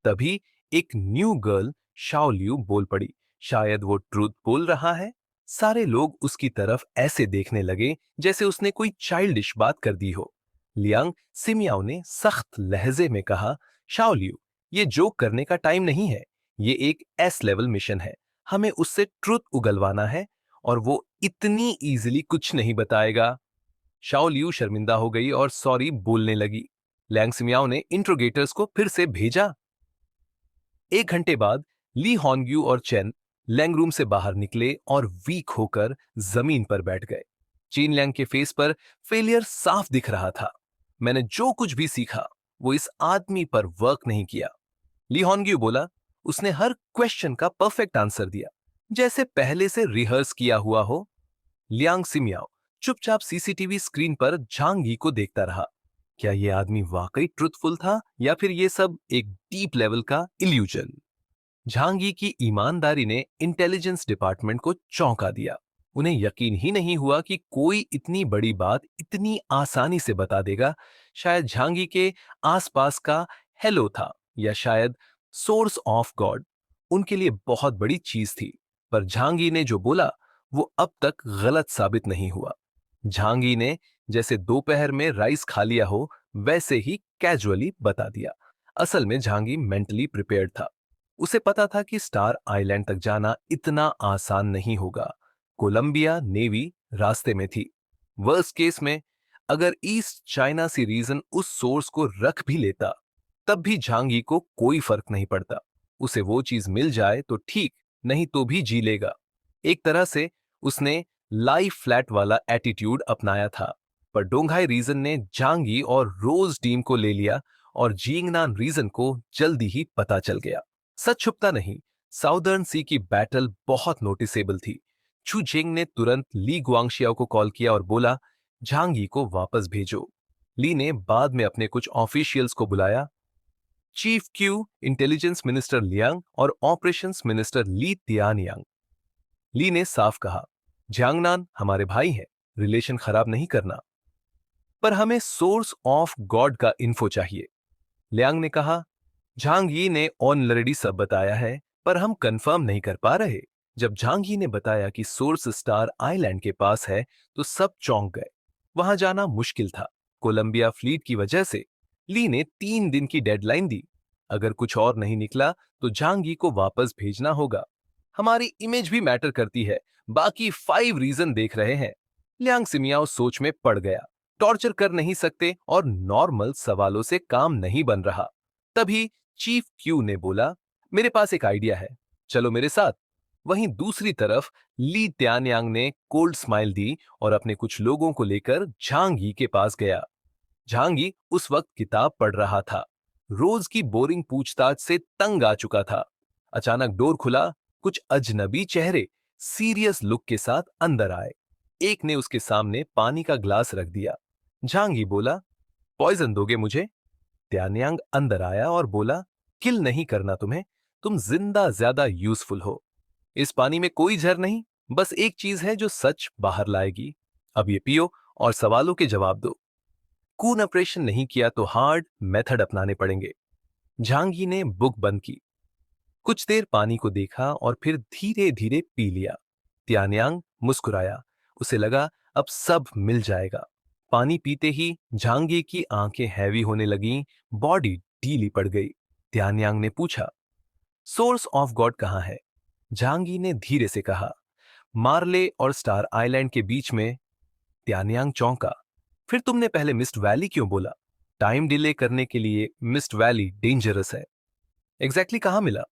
तभी एक न्यू गर्ल शाओलियू बोल पड़ी, शायद वो ट्रूथ बोल रहा है। सारे लोग उसकी तरफ ऐसे देखने लगे जैसे उसने कोई चाइल्डिश बात कर दी हो। लियांग सिमियाओ ने सख्त लहजे में कहा, शाओलियू, ये जोक करने का टाइम नहीं है। ये एक एस लेवल मिशन है। हमें उससे ट्रुथ उगलवाना है और वो इतनी इजीली कुछ नहीं बताएगा। शाओ लियू शर्मिंदा हो गई और सॉरी बोलने लगी। लैंग सिमियाओ ने इंट्रोगेटर्स को फिर से भेजा। 1 घंटे बाद ली हॉन्ग्यू और चेन लैंग रूम से बाहर निकले और वीक होकर जमीन पर बैठ गए। चीन लैंग के फेस पर फेलियर साफ दिख रहा था। मैंने जो कुछ भी सीखा वो इस आदमी पर वर्क नहीं किया। ली हॉन्ग्यू बोला, उसने हर क्वेश्चन का परफेक्ट आंसर दिया, जैसे पहले से रिहर्स किया हुआ हो। लियांग सिमियाओ चुपचाप सीसीटीवी स्क्रीन पर झांगी को देखता रहा। क्या यह आदमी वाकई ट्रुथफुल था या फिर यह सब एक डीप लेवल का इल्यूजन? झांगी की ईमानदारी ने इंटेलिजेंस डिपार्टमेंट को चौंका दिया। उन्हें यकीन ही नहीं हुआ कि कोई इतनी बड़ी बात इतनी आसानी से बता देगा। शायद झांगी के आसपास का हेलो था, या शायद सोर्स ऑफ गॉड उनके लिए बहुत बड़ी चीज थी। पर झांगी ने जो बोला वो अब तक गलत साबित नहीं हुआ। झांगी ने जैसे दोपहर में राइस खा लिया हो वैसे ही कैजुअली बता दिया। असल में झांगी मेंटली प्रिपेयर्ड था। उसे पता था कि स्टार आइलैंड तक जाना इतना आसान नहीं होगा। कोलंबिया नेवी रास्ते में थी। वर्स्ट केस में अगर ईस्ट चाइना सी रीजन उस सोर्स को रख भी लेता, तब भी झांगी को कोई फर्क नहीं पड़ता। उसे वो चीज मिल जाए तो ठीक, नहीं तो भी जी लेगा। एक तरह से उसने लाई फ्लैट वाला एटीट्यूड अपनाया था। पर डोंगहाई रीजन ने झांगी और रोज टीम को ले लिया और जिंगनान रीजन को जल्दी ही पता चल गया। सच छुपता नहीं, साउदर्न सी की बैटल बहुत नोटिसेबल थी। चू जिंग ने तुरंत ली गुआंगशियाओ को कॉल किया और बोला, झांगी को वापस भेजो। ली ने बाद में अपने कुछ ऑफिशियल्स को बुलाया, chief Q, intelligence minister Liang और ऑपरेशंस मिनिस्टर ली तियानयांग। ली ने साफ कहा, जियांगनान हमारे भाई हैं, रिलेशन खराब नहीं करना, पर हमें सोर्स ऑफ गॉड का इन्फो चाहिए। लियांग ने कहा, झांग यी ने ऑलरेडी सब बताया है, पर हम कंफर्म नहीं कर पा रहे। जब झांग यी ने बताया कि सोर्स स्टार आइलैंड के पास है तो सब चौंक गए। वहां जाना मुश्किल था, कोलंबिया फ्लीट की वजह से। ली ने 3 दिन की डेडलाइन दी। अगर कुछ और नहीं निकला तो झांग यी को वापस भेजना होगा। हमारी इमेज भी मैटर करती है, बाकी 5 रीजन देख रहे हैं। लियांग सिमियाओ सोच में पड़ गया। टॉर्चर कर नहीं सकते और नॉर्मल सवालों से काम नहीं बन रहा। तभी चीफ क्यू ने बोला, मेरे पास एक आइडिया है, चलो मेरे साथ। वहीं दूसरी तरफ ली त्यानयांग ने कोल्ड स्माइल दी और अपने कुछ लोगों को लेकर झांगी के पास गया। झांगी उस वक्त किताब पढ़ रहा था। रोज की बोरिंग पूछताछ से तंग आ चुका था। अचानक डोर खुला। कुछ अजनबी चेहरे सीरियस लुक के साथ अंदर आए। एक ने उसके सामने पानी का ग्लास रख दिया। झांगी बोला, पॉइजन दोगे मुझे? त्यान्यांग अंदर आया और बोला, किल नहीं करना तुम्हें, तुम जिंदा ज्यादा यूजफुल हो। इस पानी में कोई जहर नहीं, बस एक चीज है जो सच बाहर लाएगी। अब ये पियो और सवालों के जवाब दो। खून ऑपरेशन नहीं किया तो हार्ड मेथड अपनाने पड़ेंगे। झांगी ने बुक बंद की, कुछ देर पानी को देखा और फिर धीरे धीरे पी लिया। त्यान्यांग मुस्कुराया। उसे लगा अब सब मिल जाएगा। पानी पीते ही झांगी की आंखें हैवी होने लगीं, बॉडी ढीली पड़ गई। त्यान्यांग ने पूछा, सोर्स ऑफ गॉड कहाँ है? झांगी ने धीरे से कहा, मार्ले और स्टार आइलैंड के बीच में। त्यान्यांग चौंका। फिर तुमने पहले मिस्ट वैली क्यों बोला? टाइम डिले करने के लिए मिस्ट वैली डेंजरस है। एग्जैक्टली कहां मिला?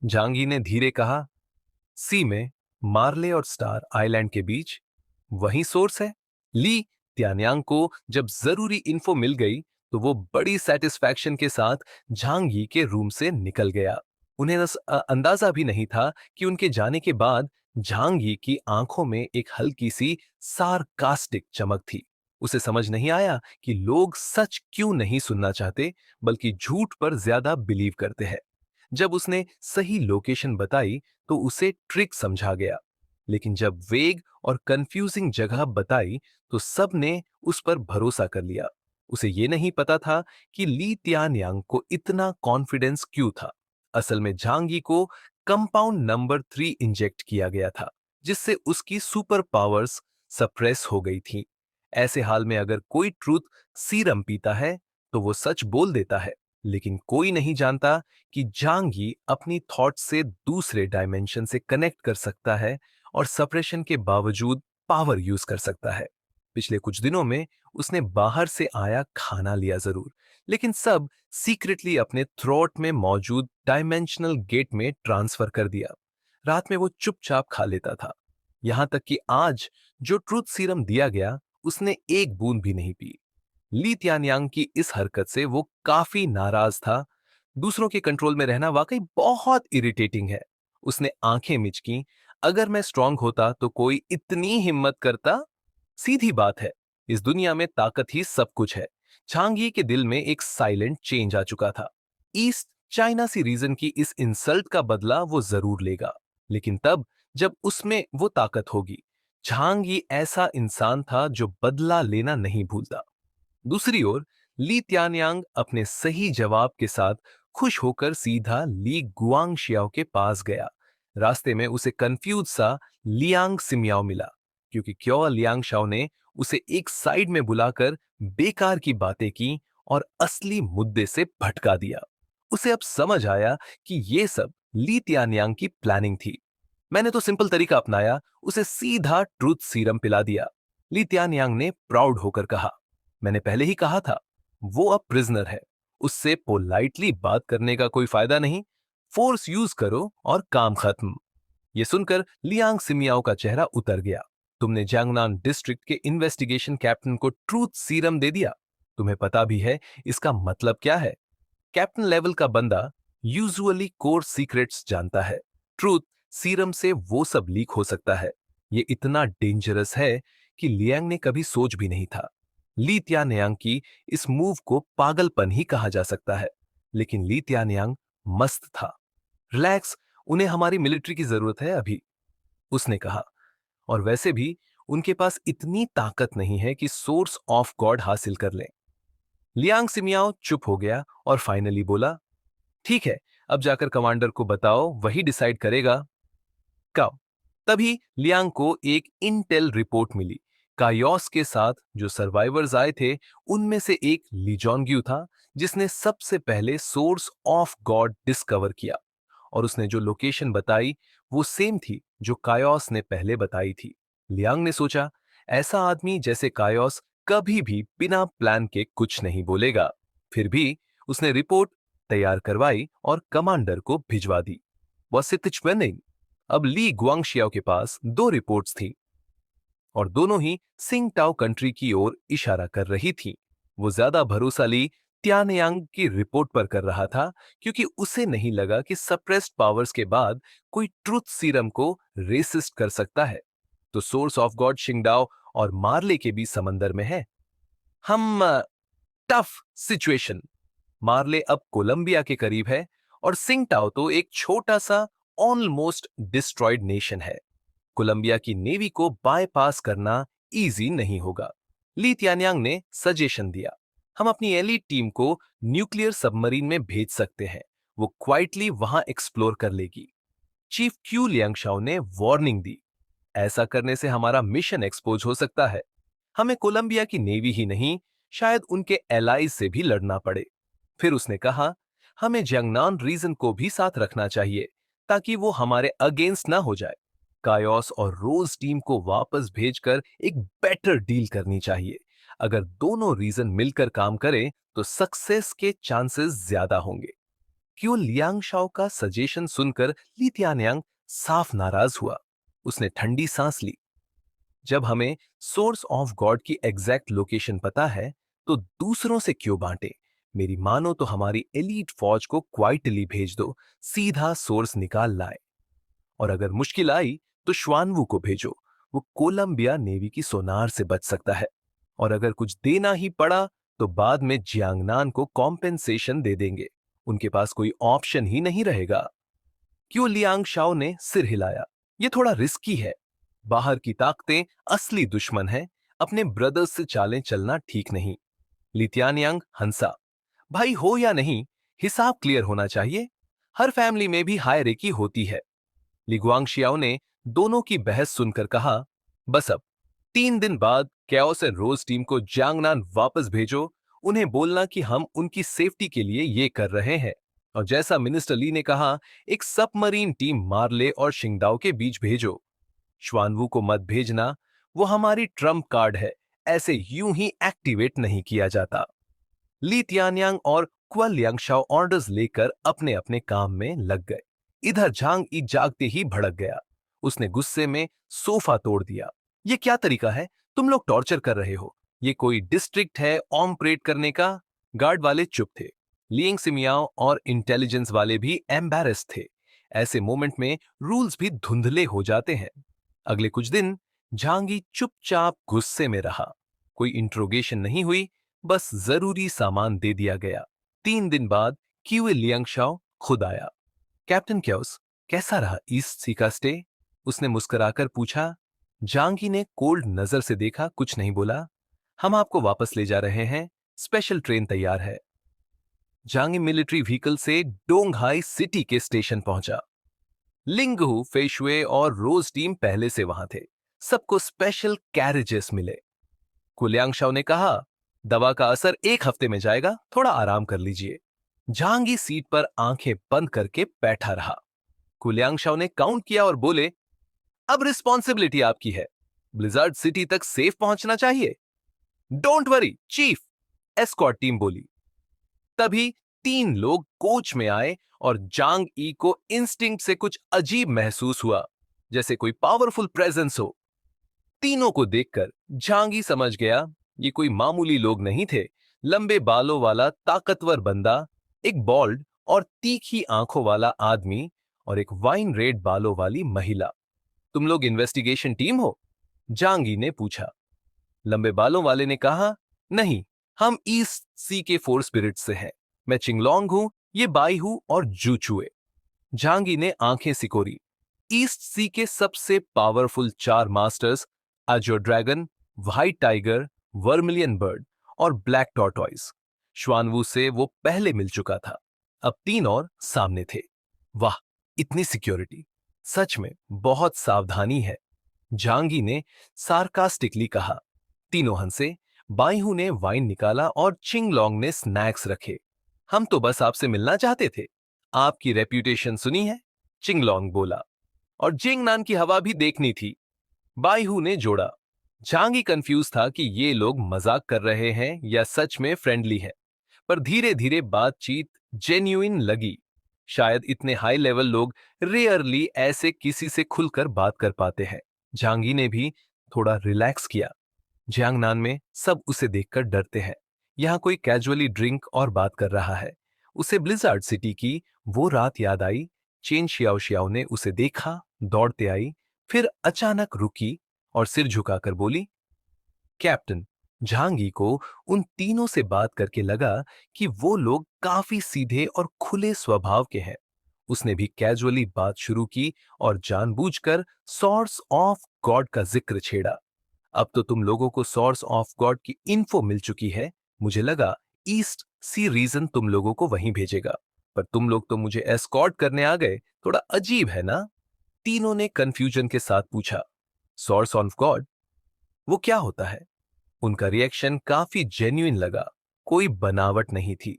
झांगी ने धीरे कहा, सी में, मार्ले और स्टार आइलैंड के बीच। वही सोर्स है। ली त्यान्यांग को जब जरूरी इन्फो मिल गई तो वो बड़ी सेटिस्फैक्शन के साथ झांगी के रूम से निकल गया। उन्हें अंदाजा भी नहीं था कि उनके जाने के बाद झांगी की आंखों में एक हल्की सी सार्कास्टिक चमक थी। उसे समझ नहीं आया कि लोग सच क्यों नहीं सुनना चाहते, बल्कि झूठ पर ज्यादा बिलीव करते हैं। जब उसने सही लोकेशन बताई तो उसे ट्रिक समझा गया, लेकिन जब वेग और कंफ्यूजिंग जगह बताई तो सब ने उस पर भरोसा कर लिया। उसे ये नहीं पता था कि ली त्यान्यांग को इतना कॉन्फिडेंस क्यों था। असल में झांगी को कंपाउंड नंबर 3 इंजेक्ट किया गया था, जिससे उसकी सुपर पावर्स सप्रेस हो गई थी। ऐसे हाल में अगर कोई ट्रूथ सीरम पीता है तो वो सच बोल देता है, लेकिन कोई नहीं जानता कि जांगी अपनी थॉट से दूसरे डायमेंशन से कनेक्ट कर सकता है और सप्रेशन के बावजूद पावर यूज कर सकता है। पिछले कुछ दिनों में उसने बाहर से आया खाना लिया जरूर, लेकिन सब सीक्रेटली अपने थ्रोट में मौजूद डायमेंशनल गेट में ट्रांसफर कर दिया। रात में वो चुपचाप खा लेता था, यहां तक कि आज जो ट्रूथ सीरम दिया गया उसने एक बूंद भी नहीं पी। ली त्यानयांग की इस हरकत से वो काफी नाराज था। दूसरों के कंट्रोल में रहना वाकई बहुत इरिटेटिंग है। उसने आंखें मिचकी। अगर मैं स्ट्रांग होता तो कोई इतनी हिम्मत करता? सीधी बात है, इस दुनिया में ताकत ही सब कुछ है। झांगी के दिल में एक साइलेंट चेंज आ चुका था। ईस्ट चाइना सी रीजन की इस इंसल्ट का बदला वो जरूर लेगा, लेकिन तब जब उसमें वो ताकत होगी। झांगी ऐसा इंसान था जो बदला लेना नहीं भूलता। दूसरी ओर ली त्यानयांग अपने सही जवाब के साथ खुश होकर सीधा ली गुआंगशियाओ के पास गया। रास्ते में उसे कंफ्यूज सा लियांग सिमियाओ मिला, क्योंकि क्यों लियांग शाओ ने उसे एक साइड में बुलाकर बेकार की बातें की और असली मुद्दे से भटका दिया। उसे अब समझ आया कि ये सब ली त्यानयांग की प्लानिंग थी। मैंने तो सिंपल तरीका अपनाया, उसे सीधा ट्रूथ सीरम पिला दिया। ली त्यानयांग ने प्राउड होकर कहा, मैंने पहले ही कहा था, वो अब प्रिजनर है, उससे पोलाइटली बात करने का कोई फायदा नहीं। फोर्स यूज करो और काम खत्म। ये सुनकर लियांग सिमियाओ का चेहरा उतर गया। तुमने जैंगनान डिस्ट्रिक्ट के इन्वेस्टिगेशन कैप्टन को ट्रूथ सीरम दे दिया। तुम्हें पता भी है इसका मतलब क्या है? कैप्टन लेवल का बंदा यूजुअली कोर सीक्रेट्स जानता है। ट्रूथ सीरम से वो सब लीक हो सकता है। ये इतना डेंजरस है कि लियांग ने कभी सोच भी नहीं था। ली त्यानयांग की इस मूव को पागलपन ही कहा जा सकता है, लेकिन ली त्यानयांग मस्त था। रिलैक्स, उन्हें हमारी मिलिट्री की जरूरत है अभी, उसने कहा। और वैसे भी उनके पास इतनी ताकत नहीं है कि सोर्स ऑफ गॉड हासिल कर लें। लियांग सिमियाओ चुप हो गया और फाइनली बोला, ठीक है, अब जाकर कमांडर को बताओ, वही डिसाइड करेगा कब। तभी लियांग को एक इंटेल रिपोर्ट मिली। कायोस के साथ जो सर्वाइवर्स आए थे उनमें से एक लीजोंग्यू था, जिसने सबसे पहले सोर्स ऑफ गॉड डिस्कवर किया। और उसने जो लोकेशन बताई वो सेम थी जो कायोस ने पहले बताई थी। लियांग ने सोचा, ऐसा आदमी जैसे कायोस कभी भी बिना प्लान के कुछ नहीं बोलेगा। फिर भी उसने रिपोर्ट तैयार करवाई और कमांडर को भिजवा दी। Was it winning? अब ली गुआंगशियाओ के पास दो रिपोर्ट्स थी और दोनों ही सिंगटाओ कंट्री की ओर इशारा कर रही थी। वो ज्यादा भरोसा ली त्यानयांग की रिपोर्ट पर कर रहा था, क्योंकि उसे नहीं लगा कि सप्रेस्ड पावर्स के बाद कोई ट्रुथ सीरम को रेसिस्ट कर सकता है। तो सोर्स ऑफ गॉड शिंगडाओ और मार्ले के बीच समंदर में है। हम टफ सिचुएशन। मार्ले अब कोलंबिया के करीब है और सिंगटाओ तो एक छोटा सा ऑलमोस्ट डिस्ट्रॉयड नेशन है। कोलंबिया की नेवी को बायपास करना इजी नहीं होगा। ली त्यानयांग ने सजेशन दिया, हम अपनी एलीट टीम को न्यूक्लियर सबमरीन में भेज सकते हैं, वो क्वाइटली वहां एक्सप्लोर कर लेगी। चीफ क्यू लियांगशाओ ने वार्निंग दी, ऐसा करने से हमारा मिशन एक्सपोज हो सकता है। हमें कोलंबिया की नेवी ही नहीं, शायद उनके एलाइज से भी लड़ना पड़े। फिर उसने कहा, हमें जंगनान रीजन को भी साथ रखना चाहिए ताकि वो हमारे अगेंस्ट ना हो जाए। कायोस और रोज टीम को वापस भेजकर एक बेटर डील करनी चाहिए। अगर दोनों रीजन मिलकर काम करें तो सक्सेस के चांसेस ज्यादा होंगे। क्यों लियांग शाओ का सजेशन सुनकर ली त्यानयांग साफ नाराज हुआ। उसने ठंडी सांस ली। जब हमें सोर्स ऑफ गॉड की एग्जैक्ट लोकेशन पता है तो दूसरों से क्यों बांटे। मेरी मानो तो हमारी एलीट फौज को क्वाइटली भेज दो, सीधा सोर्स निकाल लाए। और अगर मुश्किल आई तो श्वानवू को भेजो, वो कोलंबिया नेवी की सोनार से बच सकता है। और अगर कुछ देना ही पड़ा तो बाद में जियांगनान को कॉम्पेंसेशन दे देंगे, उनके पास कोई ऑप्शन ही नहीं रहेगा। क्यों लियांग शाओ ने सिर हिलाया, ये थोड़ा रिस्की है। बाहर की ताकतें असली दुश्मन है, अपने ब्रदर्स से चालें चलना ठीक नहीं। लित्यानयांग हंसा, भाई हो या नहीं, हिसाब क्लियर होना चाहिए। हर फैमिली में भी हायरार्की होती है। ली गुआंगशियाओ ने दोनों की बहस सुनकर कहा, बस अब 3 दिन बाद कैओस एंड रोज टीम को जांगनान वापस भेजो। उन्हें बोलना कि हम उनकी सेफ्टी के लिए ये कर रहे हैं। और जैसा मिनिस्टर ली ने कहा, एक सबमरीन टीम मारले और शिंगदाओ के बीच भेजो। श्वानवू को मत भेजना, वो हमारी ट्रम्प कार्ड है, ऐसे यूं ही एक्टिवेट नहीं किया जाता। ली तियानयांग और क्वल लियांगशाओ ऑर्डर्स लेकर अपने अपने काम में लग गए। इधर झांग ई जागते ही भड़क गया। उसने गुस्से में सोफा तोड़ दिया। ये क्या तरीका है? तुम लोग टॉर्चर कर रहे हो। ये कोई डिस्ट्रिक्ट है ऑम परेड करने का? गार्ड वाले चुप थे। लियांग सिमियाओ और इंटेलिजेंस वाले भी एम्बैरेस थे। ऐसे मोमेंट में रूल्स भी धुंधले हो जाते हैं। अगले कुछ दिन झांगी चुपचाप गुस्से में रहा। कोई इंट्रोगेशन नहीं हुई, बस जरूरी सामान दे दिया गया। 3 दिन बाद क्यूए लियांगशाओ खुद आया। कैप्टन क्योस, कैसा रहा ईस्ट सी का स्टे? उसने मुस्कुराकर पूछा। जांगी ने कोल्ड नजर से देखा, कुछ नहीं बोला। हम आपको वापस ले जा रहे हैं, स्पेशल ट्रेन तैयार है। जांगी मिलिट्री व्हीकल से डोंगहाई सिटी के स्टेशन पहुंचा। लिंगहू, फेशुए और रोज टीम पहले से वहां थे। सबको स्पेशल कैरेजेस मिले। कुलियांगशाओ ने कहा, दवा का असर 1 हफ्ते में जाएगा, थोड़ा आराम कर लीजिए। झांगी सीट पर आंखें बंद करके बैठा रहा। कुलियांगशाओ ने काउंट किया और बोले, अब रिस्पॉन्सिबिलिटी आपकी है। ब्लिजार्ड सिटी तक सेफ पहुंचना चाहिए। Don't worry chief, escort team बोली। तभी 3 लोग कोच में आए और जांग ई को इंस्टिंक्ट से कुछ अजीब महसूस हुआ, जैसे कोई पावरफुल प्रेजेंस हो। तीनों को देखकर झांगी समझ गया, ये कोई मामूली लोग नहीं थे। लंबे बालों वाला ताकतवर बंदा, एक बॉल्ड और तीखी आंखों वाला आदमी और एक वाइन रेड बालों वाली महिला। तुम लोग इन्वेस्टिगेशन टीम हो? झांगी ने पूछा। लंबे बालों वाले ने कहा, नहीं, हम ईस्ट सी के 4 स्पिरिट्स से हैं। मैं चिंगलोंग हूं, ये बाई हूं और जूचुए। झांगी ने आंखें सिकोरी। ईस्ट सी के सबसे पावरफुल 4 मास्टर्स, अजो dragon, white tiger, vermilion bird और ब्लैक टॉर्टॉइस। श्वानवू से वो पहले मिल चुका था। अब 3 और सामने थे। वाह, इतनी सिक्योरिटी! सच में बहुत सावधानी है, झांगी ने सार्कास्टिकली कहा। तीनों हंसे। बाईहू ने वाइन निकाला और चिंगलोंग ने स्नैक्स रखे। हम तो बस आपसे मिलना चाहते थे। आपकी रेप्यूटेशन सुनी है, चिंगलोंग बोला। और जिंगनान की हवा भी देखनी थी, बाईहू ने जोड़ा। झांगी कंफ्यूज था कि ये लोग मजाक कर रहे हैं या सच में फ्रेंडली है। पर धीरे धीरे बातचीत जेन्युइन लगी। शायद इतने हाई लेवल लोग रेयरली ऐसे किसी से खुलकर बात कर पाते हैं। झांगी ने भी थोड़ा रिलैक्स किया। जियांगनान में सब उसे देखकर डरते हैं। यहाँ कोई कैजुअली ड्रिंक और बात कर रहा है। उसे ब्लिजार्ड सिटी की वो रात याद आई। चेन शियाओ शियाओ ने उसे देखा, दौड़ते आई, फिर अचानक रुकी और सिर झुकाकर बोली, कैप्टन। झांगी को उन तीनों से बात करके लगा कि वो लोग काफी सीधे और खुले स्वभाव के हैं। उसने भी कैजुअली बात शुरू की और जानबूझकर सोर्स ऑफ गॉड का जिक्र छेड़ा। अब तो तुम लोगों को सोर्स ऑफ गॉड की इन्फो मिल चुकी है। मुझे लगा ईस्ट सी रीजन तुम लोगों को वहीं भेजेगा, पर तुम लोग तो मुझे एस्कॉर्ट करने आ गए। थोड़ा अजीब है ना? तीनों ने कंफ्यूजन के साथ पूछा। सोर्स ऑफ गॉड, वो क्या होता है? उनका रिएक्शन काफी जेन्युइन लगा, कोई बनावट नहीं थी।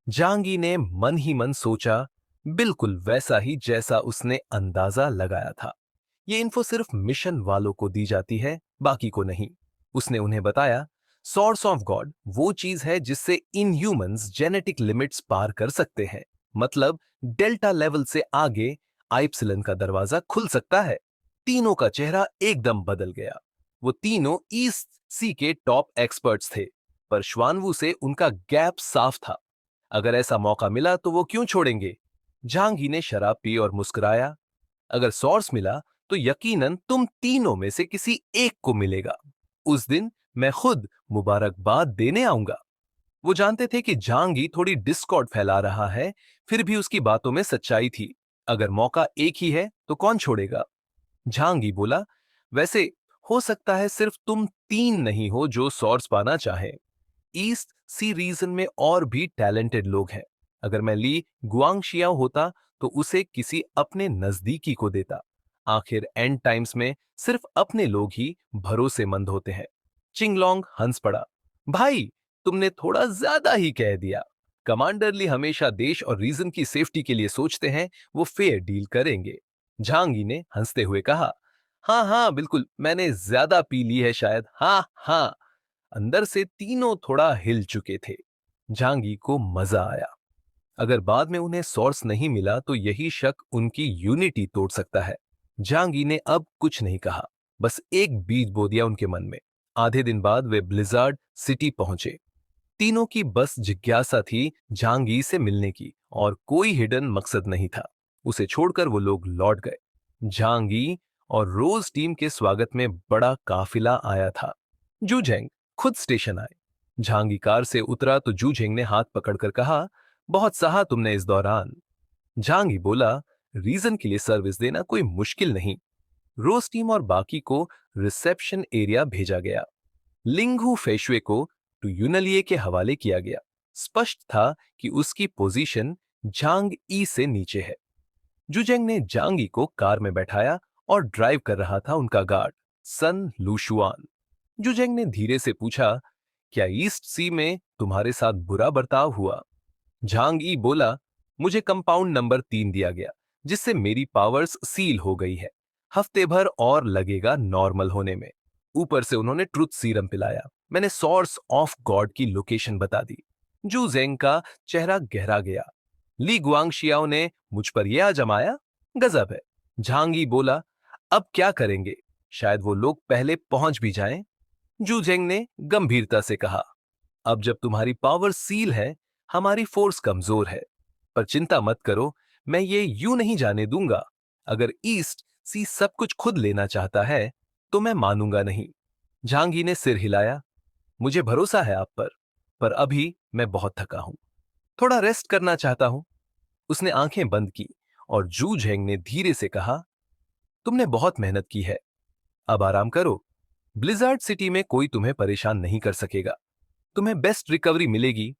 जांगी ने मन ही मन सोचा, बिल्कुल वैसा ही जैसा उसने अंदाजा लगाया था। ये इन्फो सिर्फ मिशन वालों को दी जाती है, बाकी को नहीं। उसने उन्हें बताया, सोर्स ऑफ गॉड वो चीज है जिससे इनह्यूमंस जेनेटिक लिमिट्स पार कर सकते हैं। मतलब डेल्टा लेवल से आगे आइप्सिलन का दरवाजा खुल सकता है। तीनों का चेहरा एकदम बदल गया। वो तीनों ईस्ट सी के टॉप एक्सपर्ट्स थे, पर श्वानवू से उनका गैप साफ था। अगर ऐसा मौका मिला तो वो क्यों छोड़ेंगे? झांगी ने शराब पी और मुस्कुराया। अगर सोर्स मिला तो यकीनन तुम तीनों में से किसी एक को मिलेगा। उस दिन मैं खुद मुबारकबाद देने आऊंगा। वो जानते थे कि झांगी थोड़ी डिस्कॉर्ड फैला रहा है, फिर भी उसकी बातों में सच्चाई थी। अगर मौका एक ही है तो कौन छोड़ेगा? झांगी बोला, वैसे हो सकता है सिर्फ तुम 3 नहीं हो जो सोर्स पाना चाहे। ईस्ट सी रीजन में और भी टैलेंटेड लोग हैं। अगर मैं ली गुआंगशियाओ होता तो उसे किसी अपने नजदीकी को देता। आखिर एंड टाइम्स में सिर्फ अपने लोग ही भरोसेमंद होते हैं। चिंगलोंग हंस पड़ा। भाई, तुमने थोड़ा ज्यादा ही कह दिया। कमांडर ली हमेशा देश और रीजन की सेफ्टी के लिए सोचते हैं, वो फेयर डील करेंगे। झांगी ने हंसते हुए कहा, हाँ हाँ बिल्कुल, मैंने ज्यादा पी ली है शायद, हाँ हाँ। अंदर से तीनों थोड़ा हिल चुके थे। झांगी को मजा आया। अगर बाद में उन्हें सोर्स नहीं मिला तो यही शक उनकी यूनिटी तोड़ सकता है। झांगी ने अब कुछ नहीं कहा, बस एक बीज बो दिया उनके मन में। आधे दिन बाद वे ब्लिजार्ड सिटी पहुंचे। तीनों की बस जिज्ञासा थी झांगी से मिलने की, और कोई हिडन मकसद नहीं था। उसे छोड़कर वो लोग लौट गए। झांगी और रोज टीम के स्वागत में बड़ा काफिला आया था। जूझेंग खुद स्टेशन आए। झांगी कार से उतरा तो जूझेंग ने हाथ पकड़कर कहा, बहुत सहा तुमने इस दौरान। झांगी बोला, रीजन के लिए सर्विस देना कोई मुश्किल नहीं। रोज टीम और बाकी को रिसेप्शन एरिया भेजा गया। लिंगहू फेशवे को टू यूनलिए के हवाले किया गया। स्पष्ट था कि उसकी पोजीशन झांग ई से नीचे है। जुजेंग ने झांगी को कार में बैठाया और ड्राइव कर रहा था उनका गार्ड सन लूशुआन। जुजेंग ने धीरे से पूछा, क्या ईस्ट सी में तुम्हारे साथ बुरा बर्ताव हुआ? झांग ई बोला, मुझे कंपाउंड नंबर 3 दिया गया, जिससे मेरी पावर्स सील हो गई है। हफ्ते भर और लगेगा नॉर्मल होने में। ऊपर से उन्होंने ट्रुथ सीरम पिलाया। मैंने सोर्स ऑफ गॉड की लोकेशन बता दी। जू जेंग का चेहरा गहरा गया। ली गुआंगशियाओ ने मुझ पर यह जमाया, गजब है। झांगी बोला, अब क्या करेंगे? शायद वो लोग पहले पहुंच भी जाएं। जू जेंग ने गंभीरता से कहा, अब जब तुम्हारी पावर सील है, हमारी फोर्स कमजोर है। पर चिंता मत करो, मैं ये यूं नहीं जाने दूंगा। अगर ईस्ट सी सब कुछ खुद लेना चाहता है तो मैं मानूंगा नहीं। झांगी ने सिर हिलाया, मुझे भरोसा है आप पर अभी मैं बहुत थका हूं, थोड़ा रेस्ट करना चाहता हूं। उसने आंखें बंद की और जू झेंग ने धीरे से कहा, तुमने बहुत मेहनत की है, अब आराम करो। ब्लिजार्ड सिटी में कोई तुम्हें परेशान नहीं कर सकेगा। तुम्हें बेस्ट रिकवरी मिलेगी